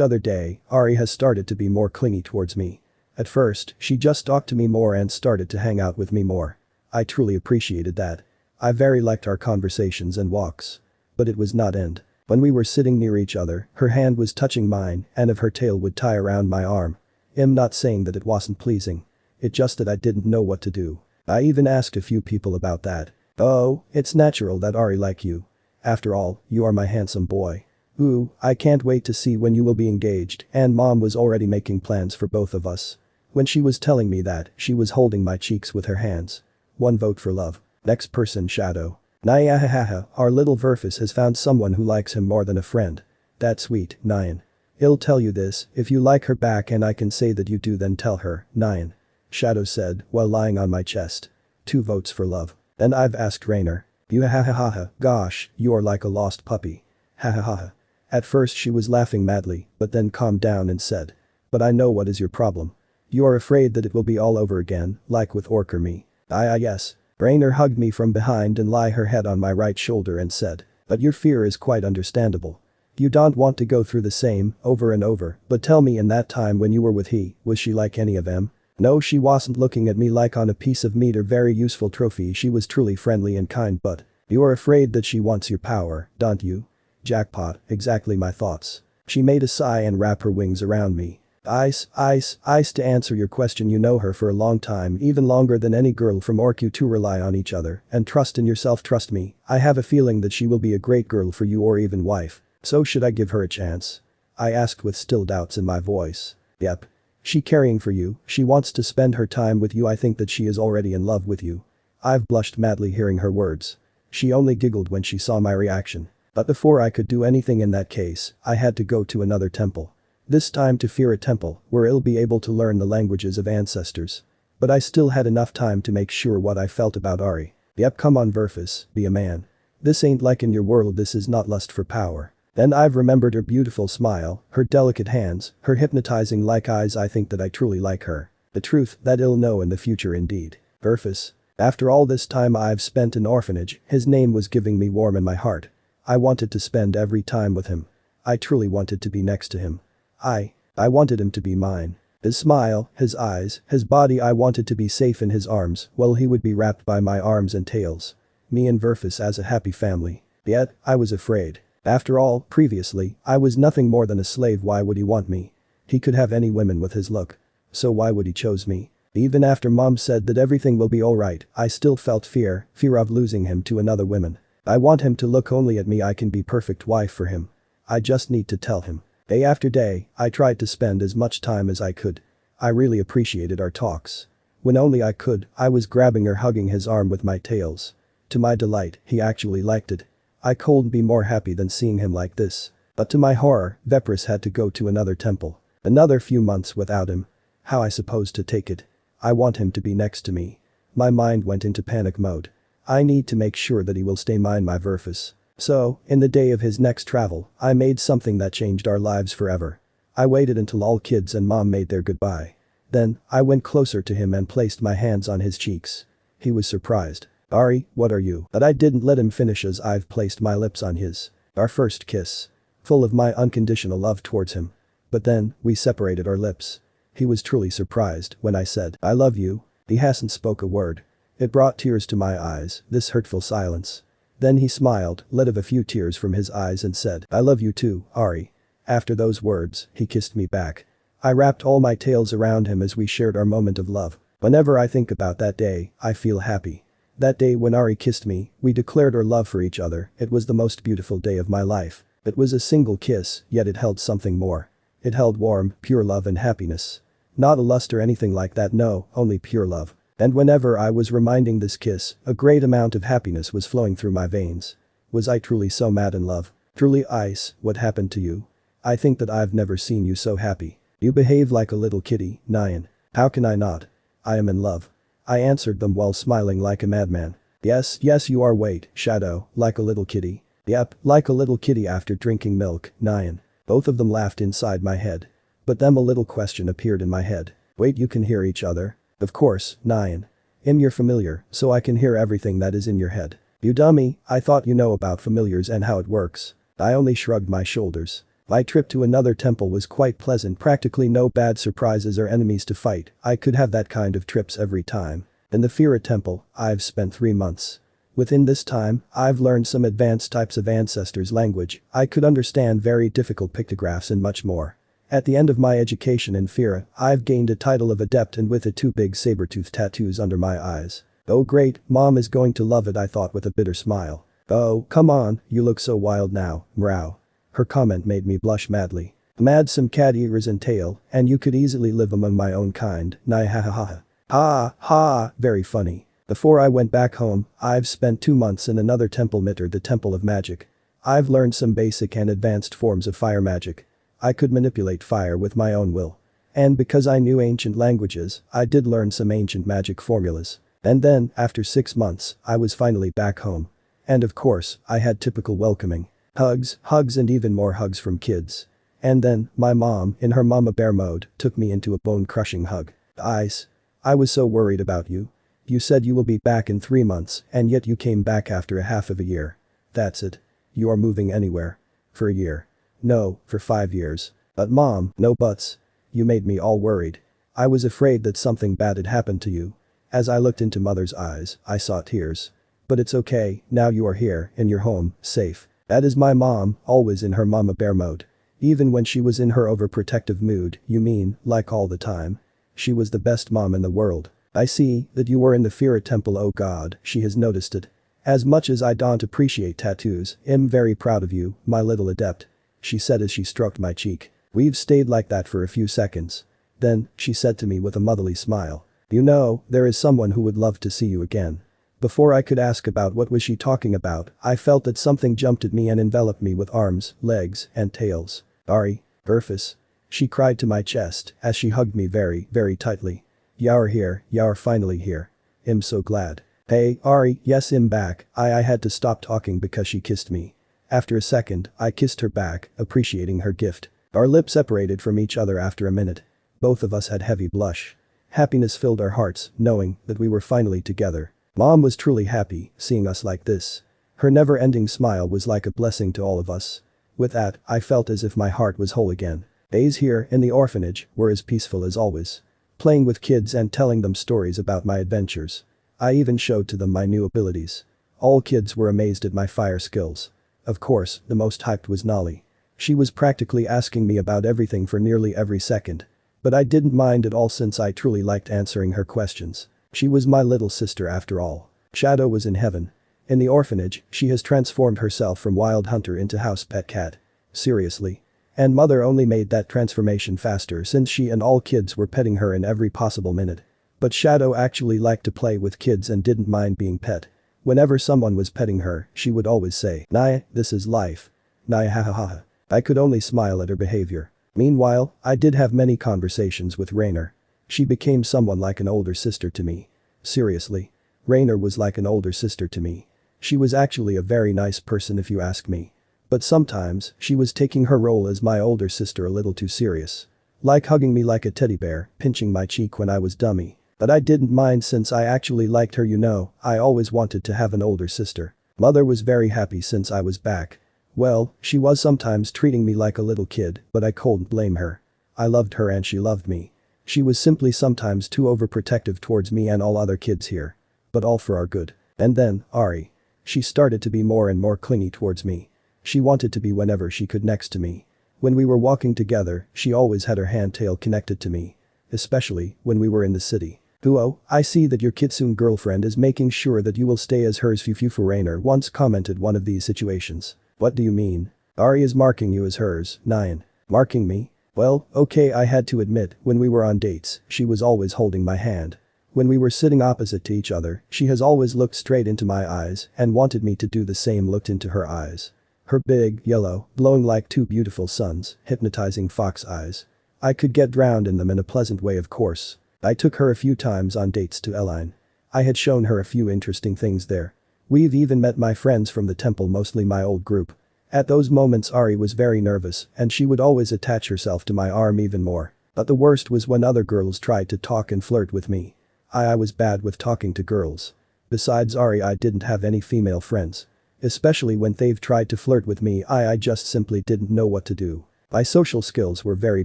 other day, Ari has started to be more clingy towards me. At first, she just talked to me more and started to hang out with me more. I truly appreciated that. I very liked our conversations and walks. But it was not end. When we were sitting near each other, her hand was touching mine and of her tail would tie around my arm. I'm not saying that it wasn't pleasing. It just that I didn't know what to do. I even asked a few people about that. Oh, it's natural that Ari like you. After all, you are my handsome boy. Ooh, I can't wait to see when you will be engaged and Mom was already making plans for both of us. When she was telling me that, she was holding my cheeks with her hands. 1 vote for love. Next person Shadow. Nyahahaha, our little Verfus has found someone who likes him more than a friend. That's sweet, Nyan. I'll tell you this, if you like her back and I can say that you do then tell her, Nyan. Shadow said, while lying on my chest. 2 votes for love. Then I've asked Rainer. You ha, gosh, you are like a lost puppy. Ha. At first she was laughing madly, but then calmed down and said. But I know what is your problem. You are afraid that it will be all over again, like with Orc or me. Yes. Rainer hugged me from behind and lay her head on my right shoulder and said. But your fear is quite understandable. You don't want to go through the same, over and over, but tell me in that time when you were with he, was she like any of them? No, she wasn't looking at me like on a piece of meat or very useful trophy. She was truly friendly and kind, but you are afraid that she wants your power, don't you? Jackpot, exactly my thoughts. She made a sigh and wrapped her wings around me. Ice, to answer your question, you know her for a long time, even longer than any girl from Orc. You two rely on each other and trust in yourself. Trust me, I have a feeling that she will be a great girl for you or even wife. So should I give her a chance? I asked with still doubts in my voice. Yep. She caring for you, she wants to spend her time with you. I think that she is already in love with you. I've blushed madly hearing her words. She only giggled when she saw my reaction. But before I could do anything in that case, I had to go to another temple. This time to Fira temple, where I'll be able to learn the languages of ancestors. But I still had enough time to make sure what I felt about Ari. Yep, come on Verfus, be a man. This ain't like in your world, this is not lust for power. Then I've remembered her beautiful smile, her delicate hands, her hypnotizing like eyes. I think that I truly like her. The truth that I'll know in the future indeed. Verfus. After all this time I've spent in orphanage, his name was giving me warm in my heart. I wanted to spend every time with him. I truly wanted to be next to him. I wanted him to be mine. His smile, his eyes, his body. I wanted to be safe in his arms while he would be wrapped by my arms and tails. Me and Verfus as a happy family. Yet, I was afraid. After all, previously, I was nothing more than a slave. Why would he want me? He could have any women with his look. So why would he chose me? Even after mom said that everything will be alright, I still felt fear of losing him to another woman. I want him to look only at me. I can be perfect wife for him. I just need to tell him. Day after day, I tried to spend as much time as I could. I really appreciated our talks. When only I could, I was grabbing or hugging his arm with my tails. To my delight, he actually liked it. I couldn't be more happy than seeing him like this. But to my horror, Verfus had to go to another temple. Another few months without him. How I supposed to take it? I want him to be next to me. My mind went into panic mode. I need to make sure that he will stay mine, my Verfus. So, in the day of his next travel, I made something that changed our lives forever. I waited until all kids and mom made their goodbye. Then, I went closer to him and placed my hands on his cheeks. He was surprised. Ari, what are you? But I didn't let him finish as I've placed my lips on his. Our first kiss. Full of my unconditional love towards him. But then, we separated our lips. He was truly surprised when I said, I love you. He hasn't spoke a word. It brought tears to my eyes, this hurtful silence. Then he smiled, let out a few tears from his eyes and said, I love you too, Ari. After those words, he kissed me back. I wrapped all my tails around him as we shared our moment of love. Whenever I think about that day, I feel happy. That day when Ari kissed me, we declared our love for each other. It was the most beautiful day of my life. It was a single kiss, yet it held something more. It held warm, pure love and happiness. Not a lust or anything like that, no, only pure love. And whenever I was reminding this kiss, a great amount of happiness was flowing through my veins. Was I truly so mad in love? Truly, Ice, what happened to you? I think that I've never seen you so happy. You behave like a little kitty, Nyan. How can I not? I am in love. I answered them while smiling like a madman. Yes, you are. Wait, Shadow, like a little kitty. Yep, like a little kitty after drinking milk, Nyan. Both of them laughed inside my head. But then a little question appeared in my head. Wait, you can hear each other? Of course, Nyan. You're familiar, so I can hear everything that is in your head. You dummy, I thought you know about familiars and how it works. I only shrugged my shoulders. My trip to another temple was quite pleasant, practically no bad surprises or enemies to fight. I could have that kind of trips every time. In the Fira temple, I've spent 3 months. Within this time, I've learned some advanced types of ancestors' language. I could understand very difficult pictographs and much more. At the end of my education in Fira, I've gained a title of adept and with 2 big saber-tooth tattoos under my eyes. Oh great, mom is going to love it, I thought with a bitter smile. Oh, come on, you look so wild now, meow. Her comment made me blush madly. I'm add some cat ears and tail, and you could easily live among my own kind, nah ha ha ha. Ha ha, very funny. Before I went back home, I've spent 2 months in another temple mitter, the Temple of Magic. I've learned some basic and advanced forms of fire magic. I could manipulate fire with my own will. And because I knew ancient languages, I did learn some ancient magic formulas. And then, after 6 months, I was finally back home. And of course, I had typical welcoming. Hugs and even more hugs from kids. And then, my mom, in her mama bear mode, took me into a bone-crushing hug. Ice. I was so worried about you. You said you will be back in 3 months, and yet you came back after a half of a year. That's it. You are moving anywhere. For a year. No, for 5 years. But mom, no buts. You made me all worried. I was afraid that something bad had happened to you. As I looked into mother's eyes, I saw tears. But it's okay, now you are here, in your home, safe. That is my mom, always in her mama bear mode. Even when she was in her overprotective mood, you mean, like all the time. She was the best mom in the world. I see that you were in the Fira temple, oh god, she has noticed it. As much as I don't appreciate tattoos, I'm very proud of you, my little adept. She said as she stroked my cheek. We've stayed like that for a few seconds. Then, she said to me with a motherly smile. You know, there is someone who would love to see you again. Before I could ask about what was she talking about, I felt that something jumped at me and enveloped me with arms, legs, and tails. Ari, Urfus. She cried to my chest as she hugged me very, very tightly. You're here, you're finally here. I'm so glad. Hey, Ari, yes, I'm back. I had to stop talking because she kissed me. After a second, I kissed her back, appreciating her gift. Our lips separated from each other after a minute. Both of us had heavy blush. Happiness filled our hearts, knowing that we were finally together. Mom was truly happy, seeing us like this. Her never-ending smile was like a blessing to all of us. With that, I felt as if my heart was whole again. Days here, in the orphanage, were as peaceful as always. Playing with kids and telling them stories about my adventures. I even showed to them my new abilities. All kids were amazed at my fire skills. Of course, the most hyped was Nolly. She was practically asking me about everything for nearly every second. But I didn't mind at all since I truly liked answering her questions. She was my little sister after all. Shadow was in heaven. In the orphanage, she has transformed herself from wild hunter into house pet cat. Seriously. And mother only made that transformation faster since she and all kids were petting her in every possible minute. But Shadow actually liked to play with kids and didn't mind being pet. Whenever someone was petting her, she would always say, "Nah, this is life. Nah ha ha ha." I could only smile at her behavior. Meanwhile, I did have many conversations with Rainer. She became someone like an older sister to me. Seriously. Rainer was like an older sister to me. She was actually a very nice person if you ask me. But sometimes, she was taking her role as my older sister a little too serious. Like hugging me like a teddy bear, pinching my cheek when I was dummy. But I didn't mind since I actually liked her, you know, I always wanted to have an older sister. Mother was very happy since I was back. Well, she was sometimes treating me like a little kid, but I couldn't blame her. I loved her and she loved me. She was simply sometimes too overprotective towards me and all other kids here. But all for our good. And then, Ari. She started to be more and more clingy towards me. She wanted to be whenever she could next to me. When we were walking together, she always had her hand-tail connected to me. Especially when we were in the city. "Duo, I see that your kitsune girlfriend is making sure that you will stay as hers." Fufu Rainer once commented one of these situations. What do you mean? Ari is marking you as hers, Nyan. Marking me? Well, okay, I had to admit, when we were on dates, she was always holding my hand. When we were sitting opposite to each other, she has always looked straight into my eyes and wanted me to do the same, looked into her eyes. Her big, yellow, glowing like two beautiful suns, hypnotizing fox eyes. I could get drowned in them in a pleasant way, of course. I took her a few times on dates to Eline. I had shown her a few interesting things there. We've even met my friends from the temple, mostly my old group. At those moments Ari was very nervous and she would always attach herself to my arm even more. But the worst was when other girls tried to talk and flirt with me. I was bad with talking to girls. Besides Ari, I didn't have any female friends. Especially when they've tried to flirt with me, I just simply didn't know what to do. My social skills were very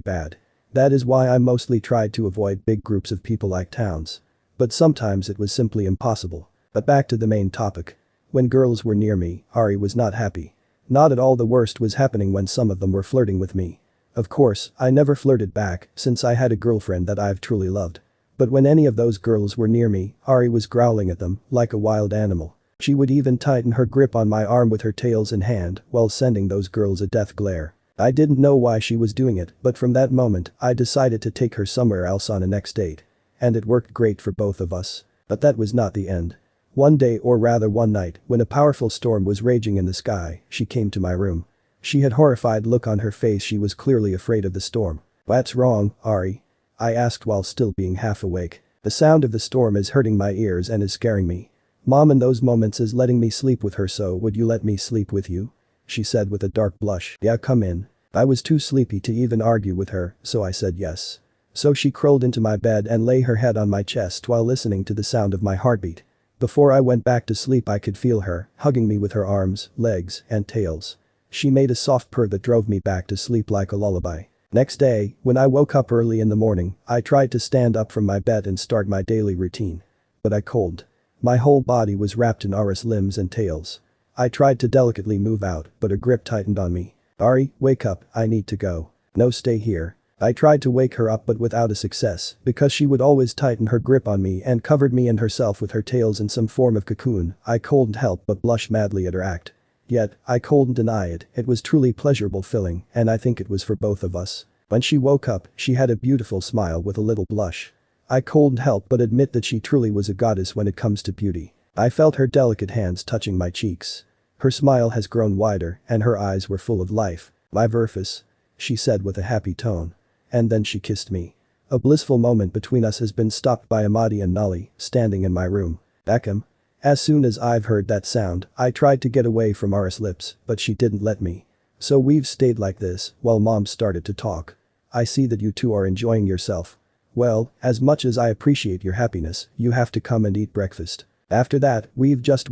bad. That is why I mostly tried to avoid big groups of people like towns. But sometimes it was simply impossible. But back to the main topic. When girls were near me, Ari was not happy. Not at all. The worst was happening when some of them were flirting with me. Of course, I never flirted back since I had a girlfriend that I've truly loved. But when any of those girls were near me, Ari was growling at them like a wild animal. She would even tighten her grip on my arm with her tails in hand while sending those girls a death glare. I didn't know why she was doing it, but from that moment, I decided to take her somewhere else on a next date. And it worked great for both of us. But that was not the end. One day, or rather one night, when a powerful storm was raging in the sky, she came to my room. She had a horrified look on her face. She was clearly afraid of the storm. "What's wrong, Ari?" I asked while still being half awake. "The sound of the storm is hurting my ears and is scaring me. Mom in those moments is letting me sleep with her, so would you let me sleep with you?" She said with a dark blush. "Yeah, come in." I was too sleepy to even argue with her, so I said yes. So she crawled into my bed and lay her head on my chest while listening to the sound of my heartbeat. Before I went back to sleep, I could feel her hugging me with her arms, legs, and tails. She made a soft purr that drove me back to sleep like a lullaby. Next day, when I woke up early in the morning, I tried to stand up from my bed and start my daily routine. But I couldn't. My whole body was wrapped in Ari's limbs and tails. I tried to delicately move out, but her grip tightened on me. "Ari, wake up, I need to go." "No, stay here." I tried to wake her up but without a success, because she would always tighten her grip on me and covered me and herself with her tails in some form of cocoon. I couldn't help but blush madly at her act. Yet, I couldn't deny it was truly pleasurable feeling, and I think it was for both of us. When she woke up, she had a beautiful smile with a little blush. I couldn't help but admit that she truly was a goddess when it comes to beauty. I felt her delicate hands touching my cheeks. Her smile has grown wider and her eyes were full of life. "My Verfus," she said with a happy tone. And then she kissed me. A blissful moment between us has been stopped by Amadi and Nali, standing in my room. "Beckham." As soon as I've heard that sound, I tried to get away from Ara's lips, but she didn't let me. So we've stayed like this while Mom started to talk. "I see that you two are enjoying yourself. Well, as much as I appreciate your happiness, you have to come and eat breakfast. After that, we've just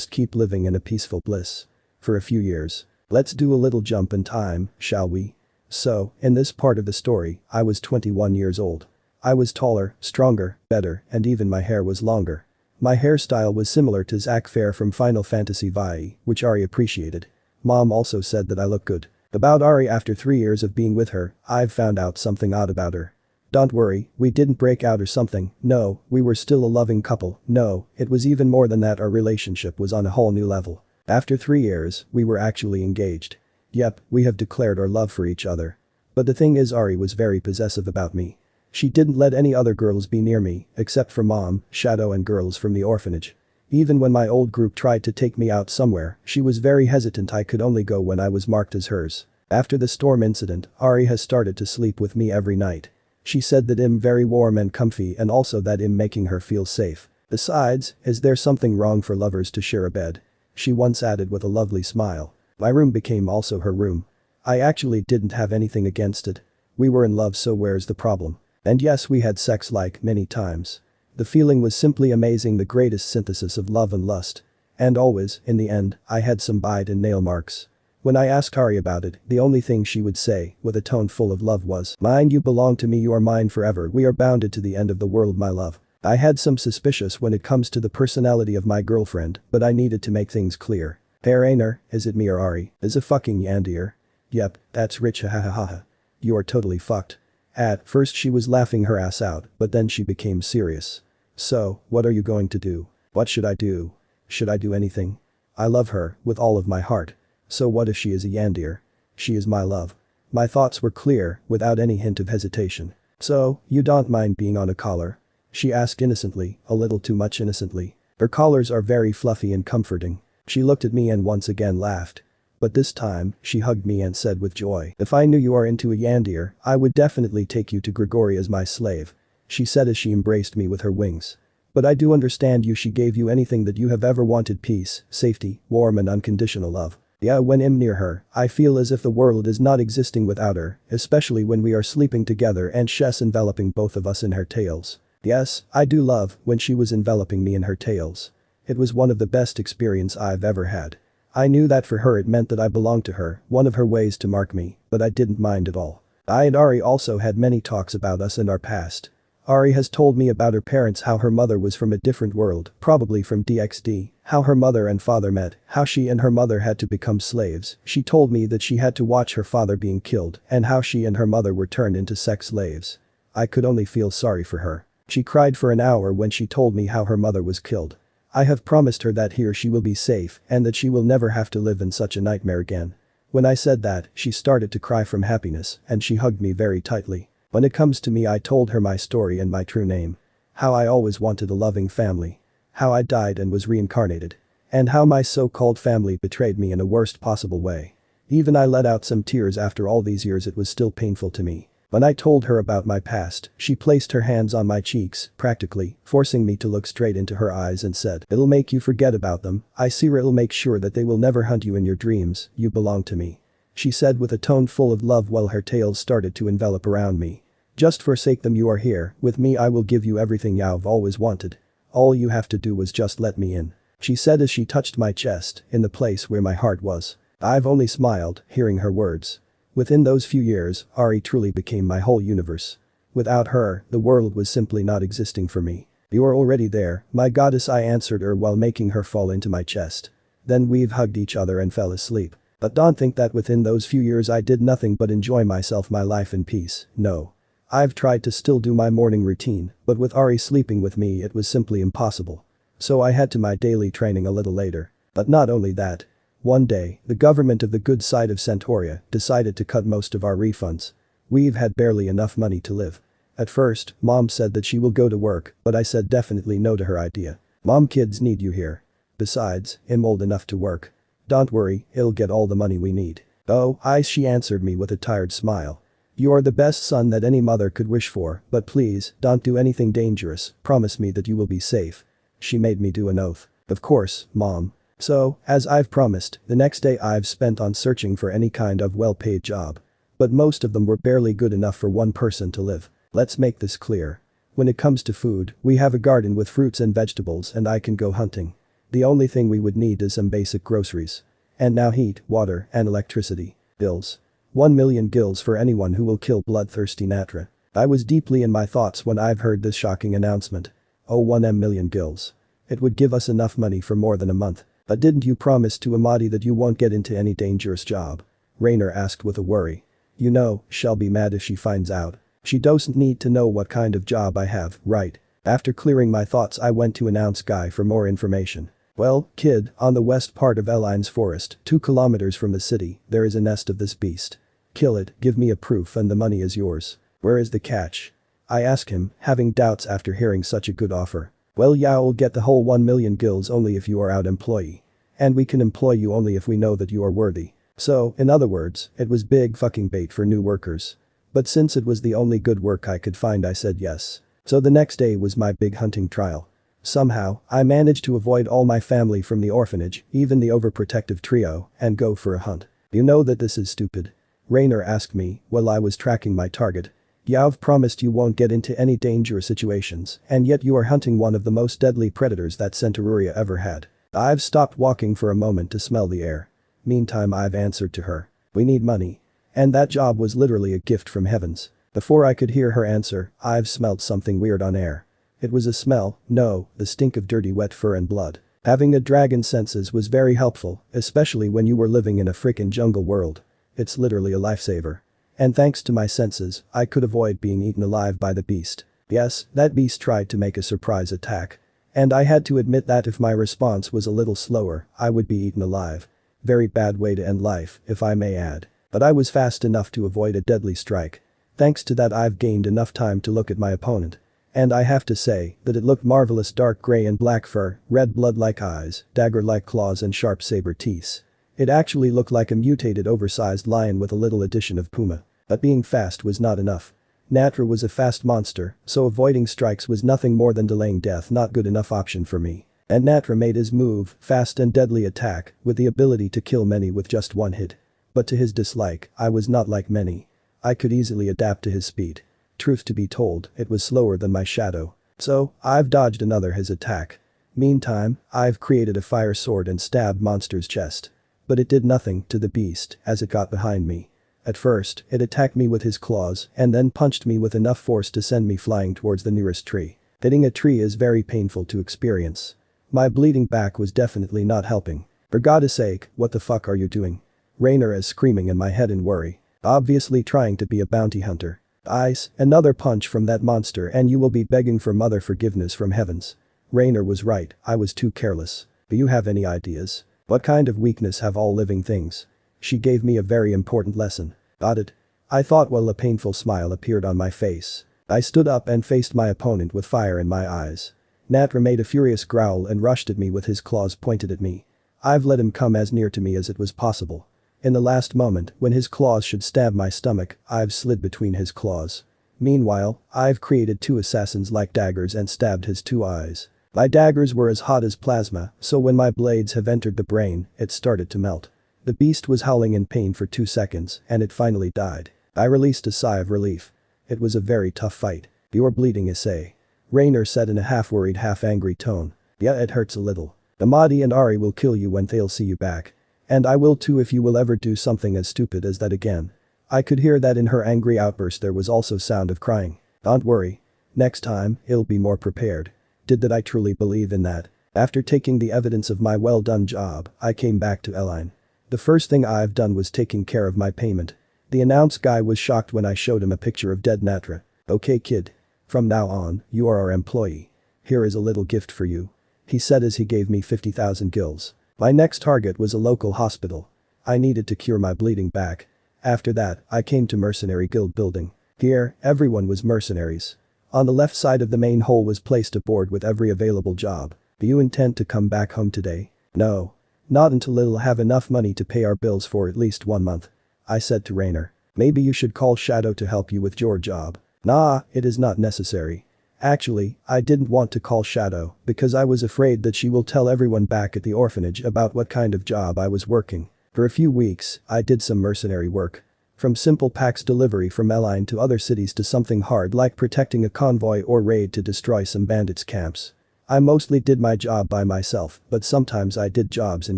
keep living in a peaceful bliss. For a few years. Let's do a little jump in time, shall we?" So, in this part of the story, I was 21 years old. I was taller, stronger, better, and even my hair was longer. My hairstyle was similar to Zack Fair from Final Fantasy VII, which Ari appreciated. Mom also said that I look good. About Ari, after 3 years of being with her, I've found out something odd about her. Don't worry, we didn't break out or something. No, we were still a loving couple. No, it was even more than that. Our relationship was on a whole new level. After 3 years, we were actually engaged. Yep, we have declared our love for each other. But the thing is, Ari was very possessive about me. She didn't let any other girls be near me, except for Mom, Shadow and girls from the orphanage. Even when my old group tried to take me out somewhere, she was very hesitant. I could only go when I was marked as hers. After the storm incident, Ari has started to sleep with me every night. She said that I'm very warm and comfy and also that I'm making her feel safe. Besides, is there something wrong for lovers to share a bed? She once added with a lovely smile. My room became also her room. I actually didn't have anything against it. We were in love, so where's the problem? And yes, we had sex like many times. The feeling was simply amazing, the greatest synthesis of love and lust. And always, in the end, I had some bite and nail marks. When I asked Ari about it, the only thing she would say, with a tone full of love, was, "Mine, you belong to me, you are mine forever, we are bounded to the end of the world, my love." I had some suspicious when it comes to the personality of my girlfriend, but I needed to make things clear. "There ain't her, is it me or Ari? Is a fucking yandier?" "Yep, that's rich, ha ha ha ha. You are totally fucked." At first she was laughing her ass out, but then she became serious. "So, what are you going to do?" "What should I do? Should I do anything? I love her, with all of my heart. So what if she is a yandier? She is my love." My thoughts were clear, without any hint of hesitation. "So, you don't mind being on a collar?" she asked innocently, a little too much innocently. Her collars are very fluffy and comforting. She looked at me and once again laughed. But this time, she hugged me and said with joy, "If I knew you are into a yandier, I would definitely take you to Grigori as my slave," she said as she embraced me with her wings. "But I do understand you, she gave you anything that you have ever wanted: peace, safety, warm and unconditional love. Yeah, when I'm near her, I feel as if the world is not existing without her, especially when we are sleeping together and she's enveloping both of us in her tails." Yes, I do love when she was enveloping me in her tails. It was one of the best experiences I've ever had. I knew that for her it meant that I belonged to her, one of her ways to mark me, but I didn't mind at all. I and Ari also had many talks about us and our past. Ari has told me about her parents, how her mother was from a different world, probably from DXD, how her mother and father met, how she and her mother had to become slaves. She told me that she had to watch her father being killed and how she and her mother were turned into sex slaves. I could only feel sorry for her. She cried for an hour when she told me how her mother was killed. I have promised her that here she will be safe and that she will never have to live in such a nightmare again. When I said that, she started to cry from happiness and she hugged me very tightly. When it comes to me, I told her my story and my true name. How I always wanted a loving family. How I died and was reincarnated. And how my so-called family betrayed me in a worst possible way. Even I let out some tears. After all these years, it was still painful to me. When I told her about my past, she placed her hands on my cheeks, practically forcing me to look straight into her eyes and said, "It'll make you forget about them, it'll make sure that they will never hunt you in your dreams, you belong to me." She said with a tone full of love while her tails started to envelop around me. "Just forsake them, you are here, with me I will give you everything you've always wanted. All you have to do was just let me in," she said as she touched my chest, in the place where my heart was. I've only smiled, hearing her words. Within those few years, Ari truly became my whole universe. Without her, the world was simply not existing for me. "You are already there, my goddess," I answered her while making her fall into my chest. Then we've hugged each other and fell asleep. But don't think that within those few years I did nothing but enjoy myself, my life in peace, no. I've tried to still do my morning routine, but with Ari sleeping with me it was simply impossible. So I had to my daily training a little later. But not only that. One day, the government of the good side of Centauria decided to cut most of our refunds. We've had barely enough money to live. At first, Mom said that she will go to work, but I said definitely no to her idea. "Mom, kids need you here. Besides, I'm old enough to work. Don't worry, he'll get all the money we need." "Oh, she answered me with a tired smile. "You are the best son that any mother could wish for, but please, don't do anything dangerous, promise me that you will be safe." She made me do an oath. "Of course, Mom." So, as I've promised, the next day I've spent on searching for any kind of well-paid job. But most of them were barely good enough for one person to live. Let's make this clear. When it comes to food, we have a garden with fruits and vegetables and I can go hunting. The only thing we would need is some basic groceries. And now heat, water, and electricity. Bills. 1,000,000 gills for anyone who will kill bloodthirsty Natra. I was deeply in my thoughts when I've heard this shocking announcement. Oh, 1 million gills. It would give us enough money for more than a month. "But didn't you promise to Amadi that you won't get into any dangerous job?" Rainer asked with a worry. "You know, she'll be mad if she finds out. She doesn't need to know what kind of job I have, right?" After clearing my thoughts, I went to announce Guy for more information. "Well, kid, on the west part of Eline's forest, 2 kilometers from the city, there is a nest of this beast. Kill it, give me a proof and the money is yours." "Where is the catch?" I asked him, having doubts after hearing such a good offer. "Well, you'll get the whole 1,000,000 gills only if you are out employee. And we can employ you only if we know that you are worthy." So, in other words, it was big fucking bait for new workers. But since it was the only good work I could find, I said yes. So the next day was my big hunting trial. Somehow, I managed to avoid all my family from the orphanage, even the overprotective trio, and go for a hunt. "You know that this is stupid?" Rainer asked me while I was tracking my target. "You've promised you won't get into any dangerous situations, and yet you are hunting one of the most deadly predators that Centauria ever had." I've stopped walking for a moment to smell the air. Meantime, I've answered to her. "We need money." And that job was literally a gift from heavens. Before I could hear her answer, I've smelled something weird on air. It was a smell, no, the stink of dirty wet fur and blood. Having a dragon's senses was very helpful, especially when you were living in a frickin' jungle world. It's literally a lifesaver. And thanks to my senses, I could avoid being eaten alive by the beast. Yes, that beast tried to make a surprise attack. And I had to admit that if my response was a little slower, I would be eaten alive. Very bad way to end life, if I may add. But I was fast enough to avoid a deadly strike. Thanks to that, I've gained enough time to look at my opponent. And I have to say that it looked marvelous: dark gray and black fur, red blood-like eyes, dagger-like claws and sharp saber teeth. It actually looked like a mutated oversized lion with a little addition of puma. But being fast was not enough. Natra was a fast monster, so avoiding strikes was nothing more than delaying death, not good enough option for me. And Natra made his move, fast and deadly attack, with the ability to kill many with just one hit. But to his dislike, I was not like many. I could easily adapt to his speed. Truth to be told, it was slower than my shadow. So, I've dodged his attack. Meantime, I've created a fire sword and stabbed monster's chest. But it did nothing to the beast as it got behind me. At first, it attacked me with his claws and then punched me with enough force to send me flying towards the nearest tree. Hitting a tree is very painful to experience. My bleeding back was definitely not helping. "For God's sake, what the fuck are you doing?" Rainer is screaming in my head in worry. Obviously trying to be a bounty hunter. Ice, another punch from that monster and you will be begging for mother forgiveness from heavens. Rainer was right, I was too careless. Do you have any ideas? What kind of weakness have all living things? She gave me a very important lesson. Got it? I thought while a painful smile appeared on my face. I stood up and faced my opponent with fire in my eyes. Natra made a furious growl and rushed at me with his claws pointed at me. I've let him come as near to me as it was possible. In the last moment, when his claws should stab my stomach, I've slid between his claws. Meanwhile, I've created 2 assassins-like daggers and stabbed his 2 eyes. My daggers were as hot as plasma, so when my blades have entered the brain, it started to melt. The beast was howling in pain for 2 seconds, and it finally died. I released a sigh of relief. It was a very tough fight. "You're bleeding, Issei," Rainer said in a half-worried, half-angry tone. "Yeah, it hurts a little. Amadi and Ari will kill you when they'll see you back. And I will too if you will ever do something as stupid as that again." I could hear that in her angry outburst there was also sound of crying. "Don't worry. Next time, I'll be more prepared." Did I truly believe in that? After taking the evidence of my well-done job, I came back to Eline. The first thing I've done was taking care of my payment. The announce guy was shocked when I showed him a picture of dead Natra. "Okay kid. From now on, you are our employee. Here is a little gift for you," he said as he gave me 50,000 gills. My next target was a local hospital. I needed to cure my bleeding back. After that, I came to Mercenary Guild building. Here, everyone was mercenaries. On the left side of the main hall was placed a board with every available job. "Do you intend to come back home today?" "No. Not until I'll have enough money to pay our bills for at least 1 month," I said to Rainer. "Maybe you should call Shadow to help you with your job." "Nah, it is not necessary." Actually, I didn't want to call Shadow because I was afraid that she will tell everyone back at the orphanage about what kind of job I was working. For a few weeks, I did some mercenary work. From simple packs delivery from Eline to other cities to something hard like protecting a convoy or raid to destroy some bandits' camps. I mostly did my job by myself, but sometimes I did jobs in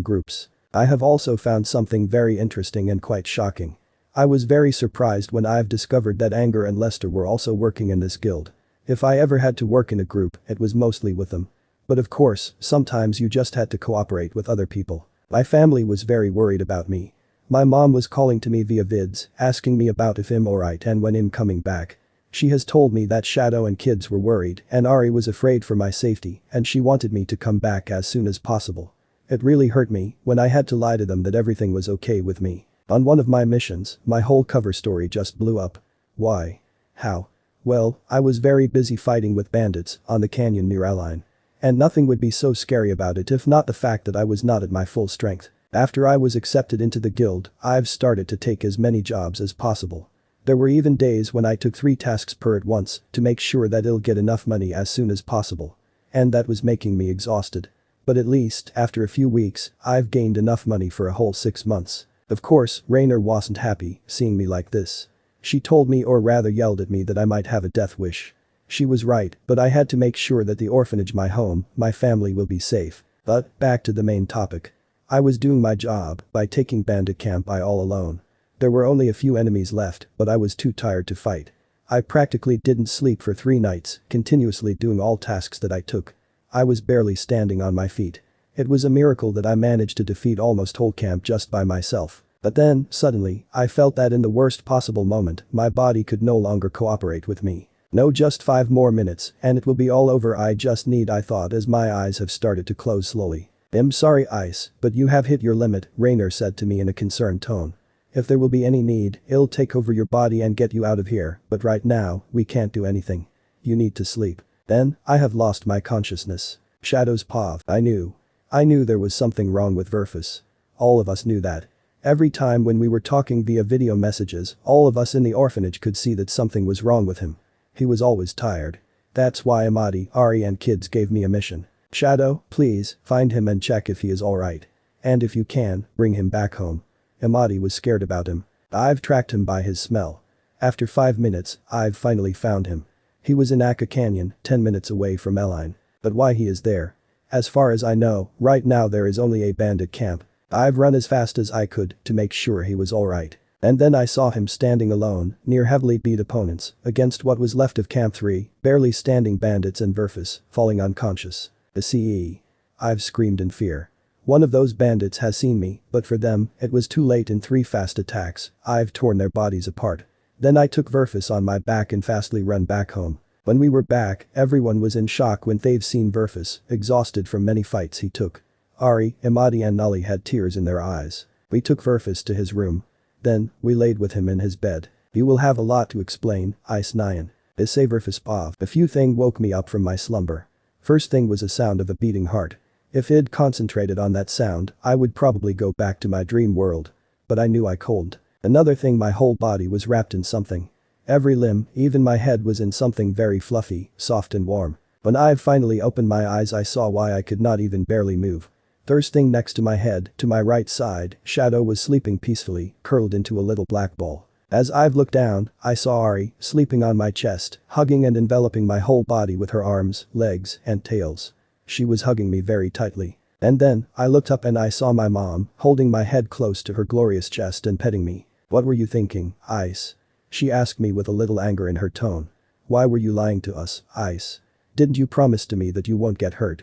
groups. I have also found something very interesting and quite shocking. I was very surprised when I've discovered that Anger and Lester were also working in this guild. If I ever had to work in a group, it was mostly with them. But of course, sometimes you just had to cooperate with other people. My family was very worried about me. My mom was calling to me via vids, asking me about if I'm alright and when I'm coming back. She has told me that Shadow and kids were worried and Ari was afraid for my safety and she wanted me to come back as soon as possible. It really hurt me when I had to lie to them that everything was okay with me. On one of my missions, my whole cover story just blew up. Why? How? Well, I was very busy fighting with bandits on the canyon near Eline. And nothing would be so scary about it if not the fact that I was not at my full strength. After I was accepted into the guild, I've started to take as many jobs as possible. There were even days when I took 3 tasks per at once to make sure that I'll get enough money as soon as possible. And that was making me exhausted. But at least, after a few weeks, I've gained enough money for a whole 6 months. Of course, Rainer wasn't happy seeing me like this. She told me or rather yelled at me that I might have a death wish. She was right, but I had to make sure that the orphanage, my home, my family will be safe. But, back to the main topic. I was doing my job by taking bandit camp by all alone. There were only a few enemies left, but I was too tired to fight. I practically didn't sleep for 3 nights, continuously doing all tasks that I took. I was barely standing on my feet. It was a miracle that I managed to defeat almost whole camp just by myself. But then, suddenly, I felt that in the worst possible moment, my body could no longer cooperate with me. No, just 5 more minutes, and it will be all over. I thought as my eyes have started to close slowly. "I'm sorry, Ice, but you have hit your limit," Rainer said to me in a concerned tone. "If there will be any need, I'll take over your body and get you out of here, but right now, we can't do anything. You need to sleep." Then, I have lost my consciousness. Shadow's paw. I knew there was something wrong with Verfus. All of us knew that. Every time when we were talking via video messages, all of us in the orphanage could see that something was wrong with him. He was always tired. That's why Amadi, Ari and kids gave me a mission. "Shadow, please, find him and check if he is alright. And if you can, bring him back home." Amadi was scared about him. I've tracked him by his smell. After 5 minutes, I've finally found him. He was in Aka Canyon, 10 minutes away from Eline. But why he is there? As far as I know, right now there is only a bandit camp. I've run as fast as I could to make sure he was alright. And then I saw him standing alone, near heavily beat opponents, against what was left of Camp 3, barely standing bandits and Verfus, falling unconscious. Issei. I've screamed in fear. One of those bandits has seen me, but for them, it was too late. In 3 fast attacks, I've torn their bodies apart. Then I took Verfus on my back and fastly run back home. When we were back, everyone was in shock when they've seen Verfus, exhausted from many fights he took. Ari, Amadi and Nully had tears in their eyes. We took Verfus to his room. Then, we laid with him in his bed. You will have a lot to explain, Ice Nyan. Issei Verfus Pav. A few thing woke me up from my slumber. First thing was a sound of a beating heart. If I'd concentrated on that sound, I would probably go back to my dream world. But I knew I couldn't. Another thing, my whole body was wrapped in something. Every limb, even my head, was in something very fluffy, soft and warm. When I finally opened my eyes, I saw why I could not even barely move. First thing, next to my head, to my right side, Shadow was sleeping peacefully, curled into a little black ball. As I've looked down, I saw Ari, sleeping on my chest, hugging and enveloping my whole body with her arms, legs, and tails. She was hugging me very tightly. And then, I looked up and I saw my mom, holding my head close to her glorious chest and petting me. What were you thinking, Ice? She asked me with a little anger in her tone. Why were you lying to us, Ice? Didn't you promise to me that you won't get hurt,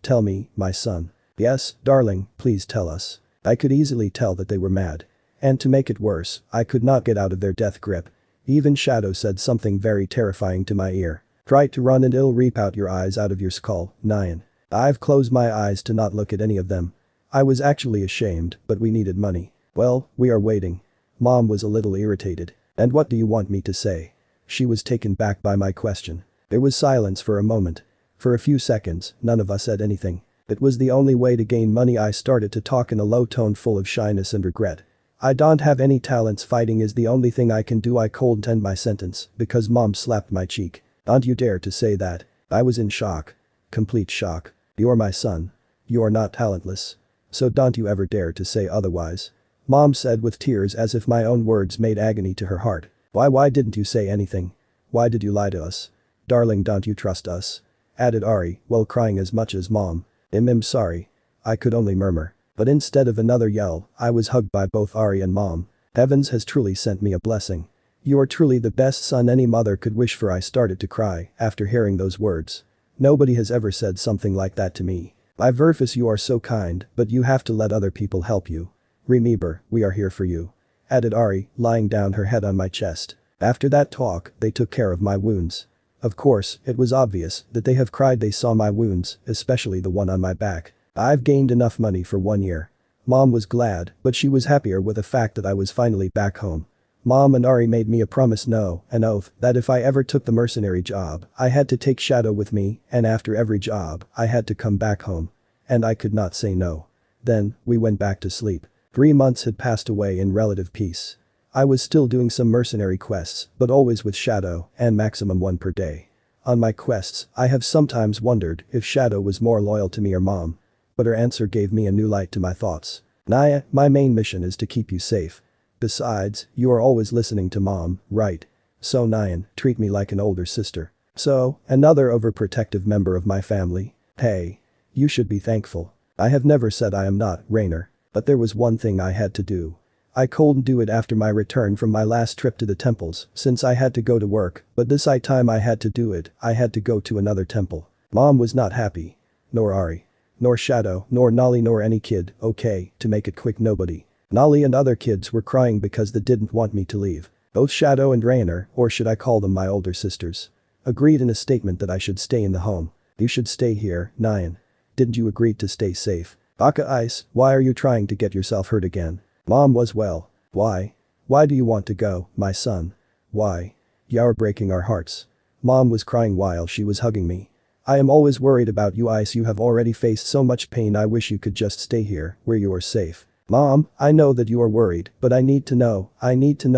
Tell me, my son. Yes, darling, please tell us. I could easily tell that they were mad. And to make it worse, I could not get out of their death grip. Even Shadow said something very terrifying to my ear. Try to run and it'll rip out your eyes out of your skull, Nyan. I've closed my eyes to not look at any of them. I was actually ashamed, but we needed money. Well, we are waiting. Mom was a little irritated. And what do you want me to say? She was taken back by my question. There was silence for a moment. For a few seconds, none of us said anything. It was the only way to gain money. I started to talk in a low tone full of shyness and regret. I don't have any talents. Fighting is the only thing I can do. I couldn't end my sentence because Mom slapped my cheek. Don't you dare to say that. I was in shock. Complete shock. You're my son. You're not talentless. So don't you ever dare to say otherwise. Mom said with tears as if my own words made agony to her heart. Why didn't you say anything? Why did you lie to us? Darling, don't you trust us? Added Ari, while crying as much as Mom. I'm sorry. I could only murmur. But instead of another yell, I was hugged by both Ari and Mom. Heavens has truly sent me a blessing. You are truly the best son any mother could wish for. I started to cry after hearing those words. Nobody has ever said something like that to me. By Verfus, you are so kind, but you have to let other people help you. Remember, we are here for you. Added Ari, lying down her head on my chest. After that talk, they took care of my wounds. Of course, it was obvious that they have cried. They saw my wounds, especially the one on my back. I've gained enough money for 1 year. Mom was glad, but she was happier with the fact that I was finally back home. Mom and Ari made me a promise, no, an oath, that if I ever took the mercenary job, I had to take Shadow with me, and after every job, I had to come back home. And I could not say no. Then, we went back to sleep. 3 months had passed away in relative peace. I was still doing some mercenary quests, but always with Shadow, and maximum 1 per day. On my quests, I have sometimes wondered if Shadow was more loyal to me or Mom. But her answer gave me a new light to my thoughts. Naya, my main mission is to keep you safe. Besides, you are always listening to Mom, right? So Nyan, treat me like an older sister. So, another overprotective member of my family. Hey. You should be thankful. I have never said I am not, Rainer. But there was one thing I had to do. I couldn't do it after my return from my last trip to the temples, since I had to go to work, but this time I had to do it. I had to go to another temple. Mom was not happy. Nor Ari. Nor Shadow, nor Nolly, nor any kid. Okay, to make it quick, nobody. Nolly and other kids were crying because they didn't want me to leave. Both Shadow and Rainer, or should I call them my older sisters, agreed in a statement that I should stay in the home. You should stay here, Nyan. Didn't you agree to stay safe? Baka Ice, why are you trying to get yourself hurt again? Mom was well. Why? Why do you want to go, my son? Why? You're breaking our hearts. Mom was crying while she was hugging me. I am always worried about you, Ice. You have already faced so much pain. I wish you could just stay here, where you are safe. Mom, I know that you are worried, but I need to know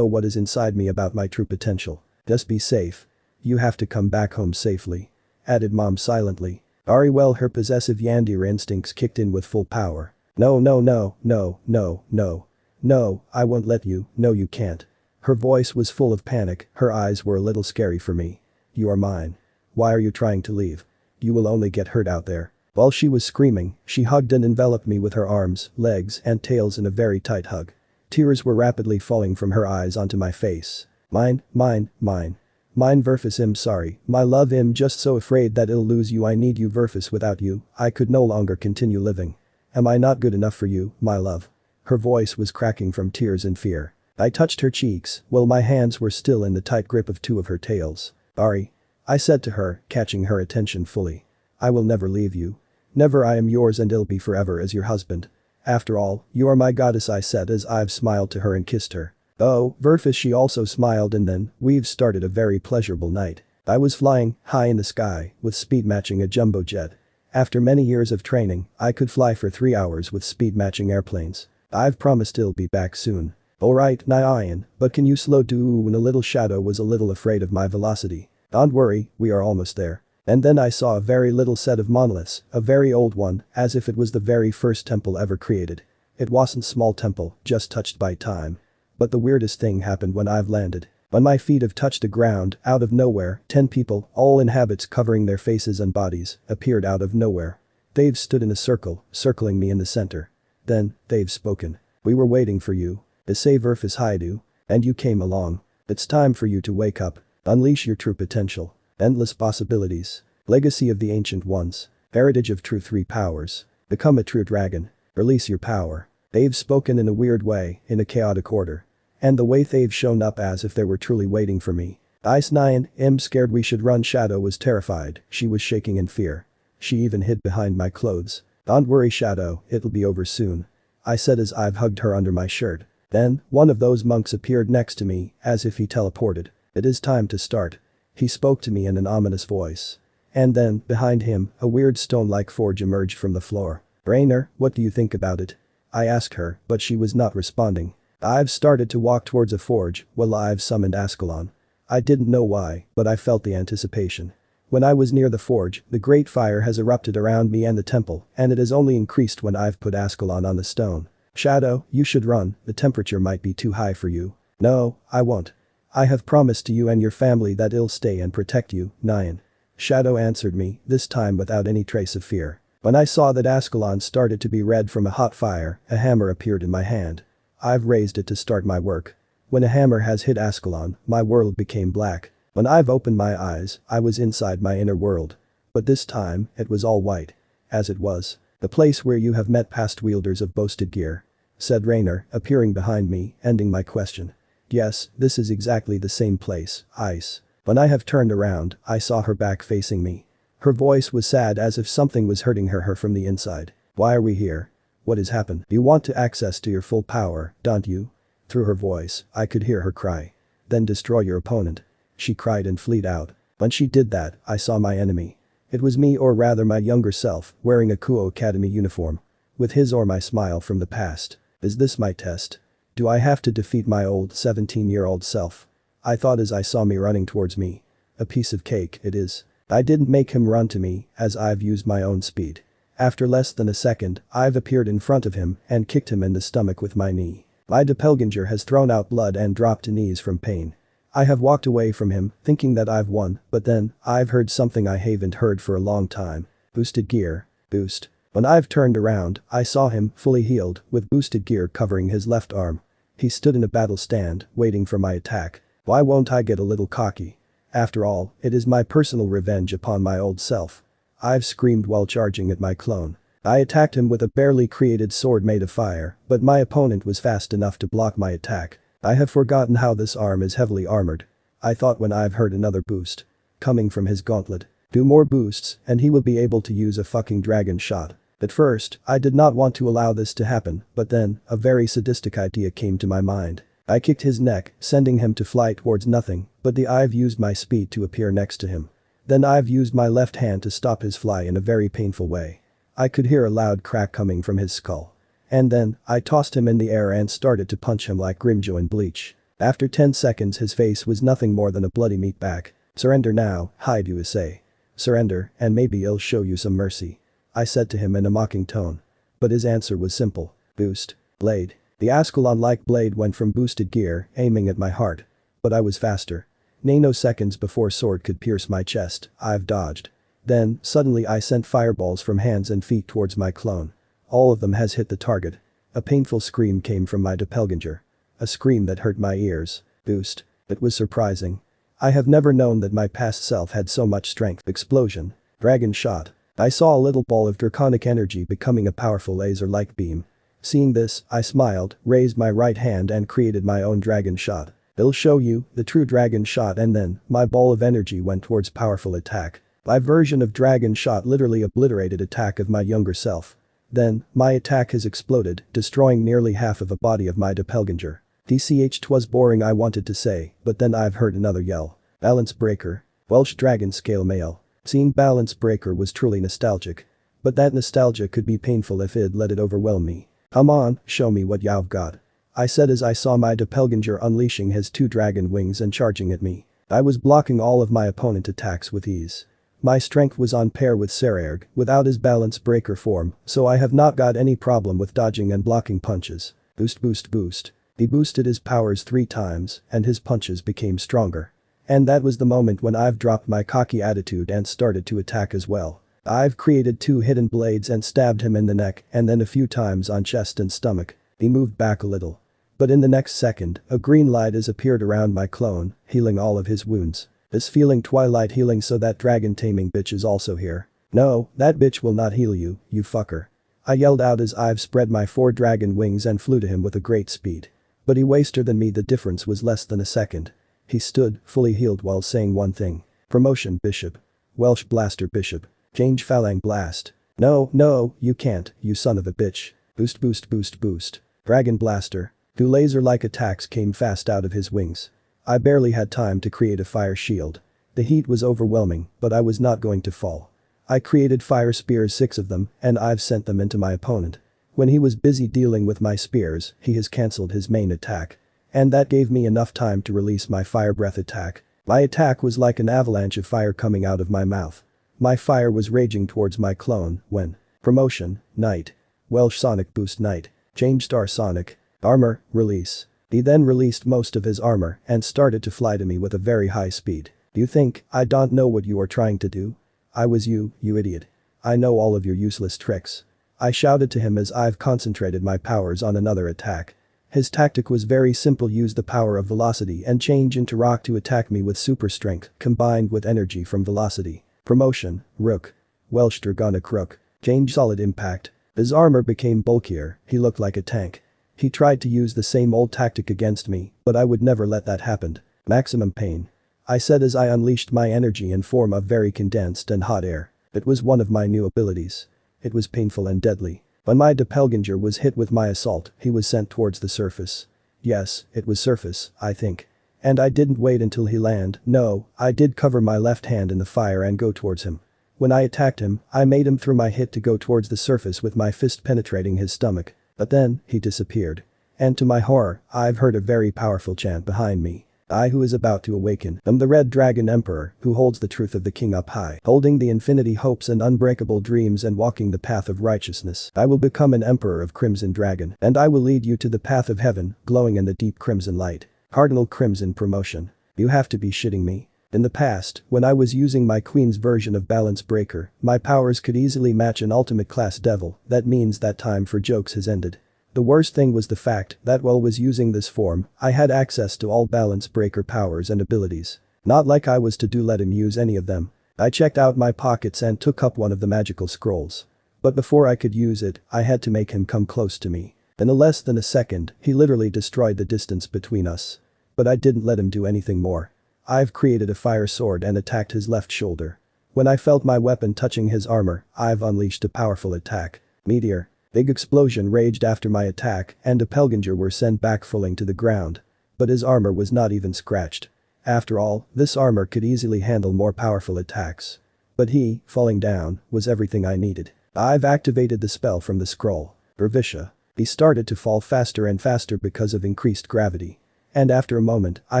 what is inside me about my true potential. Just be safe. You have to come back home safely. Added Mom silently. Ari, well, her possessive Yandere instincts kicked in with full power. No, no, no, no, no, no. No, I won't let you, no you can't. Her voice was full of panic, her eyes were a little scary for me. You are mine. Why are you trying to leave? You will only get hurt out there. While she was screaming, she hugged and enveloped me with her arms, legs, and tails in a very tight hug. Tears were rapidly falling from her eyes onto my face. Mine, mine, mine. Mine, Verfus, I'm sorry, my love, I'm just so afraid that I'll lose you. I need you, Verfus. Without you, I could no longer continue living. Am I not good enough for you, my love? Her voice was cracking from tears and fear. I touched her cheeks, while my hands were still in the tight grip of 2 of her tails. Ari. I said to her, catching her attention fully. I will never leave you. Never. I am yours and I'll be forever as your husband. After all, you are my goddess, I said as I've smiled to her and kissed her. Oh, Verfus, she also smiled, and then we've started a very pleasurable night. I was flying high in the sky with speed matching a jumbo jet. After many years of training, I could fly for 3 hours with speed matching airplanes. I've promised I'll be back soon. Alright, Nyan, but can you slow down a little? Shadow was a little afraid of my velocity. Don't worry, we are almost there. And then I saw a very little set of monoliths, a very old one, as if it was the very first temple ever created. It wasn't small temple, just touched by time. But the weirdest thing happened when I've landed. When my feet have touched the ground, out of nowhere, 10 people, all in habits covering their faces and bodies, appeared out of nowhere. They've stood in a circle, circling me in the center. Then, they've spoken. We were waiting for you. Issei versus Hyoudou. And you came along. It's time for you to wake up. Unleash your true potential. Endless possibilities. Legacy of the Ancient Ones. Heritage of True 3 powers. Become a true dragon. Release your power. They've spoken in a weird way, in a chaotic order. And the way they've shown up as if they were truly waiting for me. Ice Nyan, I'm scared, we should run. Shadow was terrified, she was shaking in fear. She even hid behind my clothes. Don't worry, Shadow, it'll be over soon. I said as I've hugged her under my shirt. Then, one of those monks appeared next to me, as if he teleported. It is time to start. He spoke to me in an ominous voice. And then, behind him, a weird stone-like forge emerged from the floor. Rainer, what do you think about it? I asked her, but she was not responding. I've started to walk towards a forge, while I've summoned Ascalon. I didn't know why, but I felt the anticipation. When I was near the forge, the great fire has erupted around me and the temple, and it has only increased when I've put Ascalon on the stone. Shadow, you should run, the temperature might be too high for you. No, I won't. I have promised to you and your family that I'll stay and protect you, Nyan. Shadow answered me, this time without any trace of fear. When I saw that Ascalon started to be red from a hot fire, a hammer appeared in my hand. I've raised it to start my work. When a hammer has hit Ascalon, my world became black. When I've opened my eyes, I was inside my inner world. But this time, it was all white. As it was. The place where you have met past wielders of boasted gear. Said Rainer, appearing behind me, ending my question. Yes, this is exactly the same place, Ice. When I have turned around, I saw her back facing me. Her voice was sad as if something was hurting her from the inside. Why are we here? What has happened? You want to access to your full power, don't you? Through her voice, I could hear her cry. Then destroy your opponent. She cried and fled out. When she did that, I saw my enemy. It was me, or rather my younger self, wearing a Kuo Academy uniform. With his or my smile from the past. Is this my test? Do I have to defeat my old 17-year-old self? I thought as I saw me running towards me. A piece of cake, it is. I didn't make him run to me, as I've used my own speed. After less than a second, I've appeared in front of him and kicked him in the stomach with my knee. My doppelganger has thrown out blood and dropped to knees from pain. I have walked away from him, thinking that I've won, but then, I've heard something I haven't heard for a long time. Boosted gear. Boost. When I've turned around, I saw him, fully healed, with boosted gear covering his left arm. He stood in a battle stand, waiting for my attack. Why won't I get a little cocky? After all, it is my personal revenge upon my old self. I've screamed while charging at my clone. I attacked him with a barely created sword made of fire, but my opponent was fast enough to block my attack. I have forgotten how this arm is heavily armored. I thought when I've heard another boost. Coming from his gauntlet. 2 more boosts, and he will be able to use a fucking dragon shot. At first, I did not want to allow this to happen, but then, a very sadistic idea came to my mind. I kicked his neck, sending him to fly towards nothing, but I've used my speed to appear next to him. Then I've used my left hand to stop his fly in a very painful way. I could hear a loud crack coming from his skull. And then, I tossed him in the air and started to punch him like Grimjo in Bleach. After 10 seconds his face was nothing more than a bloody meat bag. Surrender now, Hyoudou Issei. Surrender, and maybe I'll show you some mercy. I said to him in a mocking tone. But his answer was simple. Boost. Blade. The Ascalon-like blade went from boosted gear, aiming at my heart. But I was faster. Nanoseconds before sword could pierce my chest, I've dodged. Then, suddenly I sent fireballs from hands and feet towards my clone. All of them has hit the target. A painful scream came from my doppelganger. A scream that hurt my ears. Boost. It was surprising. I have never known that my past self had so much strength. Explosion. Dragon shot. I saw a little ball of draconic energy becoming a powerful laser-like beam. Seeing this, I smiled, raised my right hand and created my own dragon shot. I'll show you, the true dragon shot, and then, my ball of energy went towards powerful attack. My version of dragon shot literally obliterated attack of my younger self. Then, my attack has exploded, destroying nearly half of a body of my doppelganger. "'Twas boring," I wanted to say, but then I've heard another yell. Balance breaker. Welsh dragon scale male. Seeing balance breaker was truly nostalgic. But that nostalgia could be painful if I'd let it overwhelm me. "Come on, show me what you've got," I said as I saw my doppelganger unleashing his 2 dragon wings and charging at me. I was blocking all of my opponent attacks with ease. My strength was on par with Sererg without his balance breaker form, so I have not got any problem with dodging and blocking punches. Boost boost boost. He boosted his powers 3 times and his punches became stronger. And that was the moment when I've dropped my cocky attitude and started to attack as well. I've created 2 hidden blades and stabbed him in the neck and then a few times on chest and stomach. He moved back a little. But in the next second, a green light has appeared around my clone, healing all of his wounds. Is feeling twilight healing, so that dragon taming bitch is also here. "No, that bitch will not heal you, you fucker," I yelled out as I've spread my 4 dragon wings and flew to him with a great speed. But he waster than me. The difference was less than a second. He stood, fully healed, while saying one thing. "Promotion bishop. Welsh blaster bishop. Change phalang blast." "No, no, you can't, you son of a bitch." Boost boost boost boost. Dragon blaster. 2 laser-like attacks came fast out of his wings. I barely had time to create a fire shield. The heat was overwhelming, but I was not going to fall. I created fire spears, 6 of them, and I've sent them into my opponent. When he was busy dealing with my spears, he has cancelled his main attack. And that gave me enough time to release my fire breath attack. My attack was like an avalanche of fire coming out of my mouth. My fire was raging towards my clone when promotion, Knight. Welsh Sonic Boost Knight. Change Star Sonic. Armor, release. He then released most of his armor and started to fly to me with a very high speed. "Do you think I don't know what you are trying to do? I was you idiot. I know all of your useless tricks," I shouted to him as I've concentrated my powers on another attack. His tactic was very simple: use the power of velocity and change into rock to attack me with super strength combined with energy from velocity. Promotion, Rook. Welsh Dragonic Rook. Change solid impact. His armor became bulkier, he looked like a tank. He tried to use the same old tactic against me, but I would never let that happen. Maximum pain, I said as I unleashed my energy in form of very condensed and hot air. It was one of my new abilities. It was painful and deadly. When my doppelganger was hit with my assault, he was sent towards the surface. Yes, it was surface, I think. And I didn't wait until he landed. No, I did cover my left hand in the fire and go towards him. When I attacked him, I made him through my hit to go towards the surface with my fist penetrating his stomach. But then, he disappeared. And to my horror, I've heard a very powerful chant behind me. I who is about to awaken am the Red Dragon Emperor who holds the truth of the king up high, holding the infinity hopes and unbreakable dreams and walking the path of righteousness. I will become an emperor of Crimson Dragon, and I will lead you to the path of heaven, glowing in the deep crimson light. Cardinal Crimson promotion. You have to be shitting me. In the past, when I was using my queen's version of Balance Breaker, my powers could easily match an ultimate class devil. That means that time for jokes has ended. The worst thing was the fact that while I was using this form, I had access to all Balance Breaker powers and abilities. Not like I was to let him use any of them. I checked out my pockets and took up one of the magical scrolls. But before I could use it, I had to make him come close to me. In less than a second, he literally destroyed the distance between us. But I didn't let him do anything more. I've created a fire sword and attacked his left shoulder. When I felt my weapon touching his armor, I've unleashed a powerful attack. Meteor. Big explosion raged after my attack and doppelganger were sent back falling to the ground. But his armor was not even scratched. After all, this armor could easily handle more powerful attacks. But he, falling down, was everything I needed. I've activated the spell from the scroll. Bervisha. He started to fall faster and faster because of increased gravity. And after a moment, I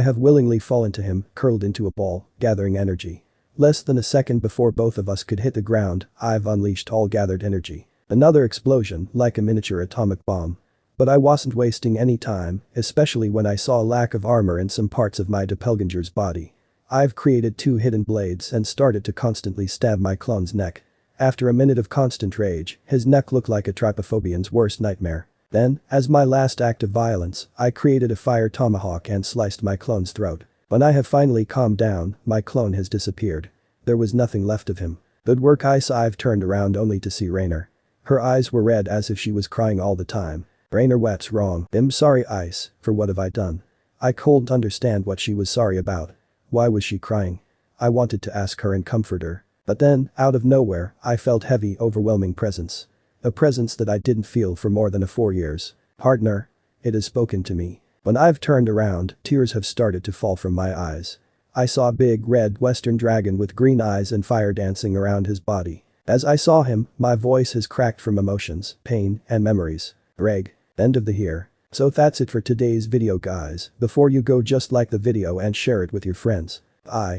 have willingly fallen to him, curled into a ball, gathering energy. Less than a second before both of us could hit the ground, I've unleashed all gathered energy. Another explosion, like a miniature atomic bomb. But I wasn't wasting any time, especially when I saw a lack of armor in some parts of my doppelganger's body. I've created 2 hidden blades and started to constantly stab my clone's neck. After a minute of constant rage, his neck looked like a trypophobian's worst nightmare. Then, as my last act of violence, I created a fire tomahawk and sliced my clone's throat. When I have finally calmed down, my clone has disappeared. There was nothing left of him. Good work, Issei. I've turned around only to see Rainer. Her eyes were red as if she was crying all the time. Rainer, what's wrong? I'm sorry, Ice, for what have I done? I couldn't understand what she was sorry about. Why was she crying? I wanted to ask her and comfort her. But then, out of nowhere, I felt heavy, overwhelming presence. A presence that I didn't feel for more than 4 years. Partner. It has spoken to me. When I've turned around, tears have started to fall from my eyes. I saw a big red western dragon with green eyes and fire dancing around his body. As I saw him, my voice has cracked from emotions, pain, and memories. Reg. End of the here. So that's it for today's video guys. Before you go, just like the video and share it with your friends. Bye.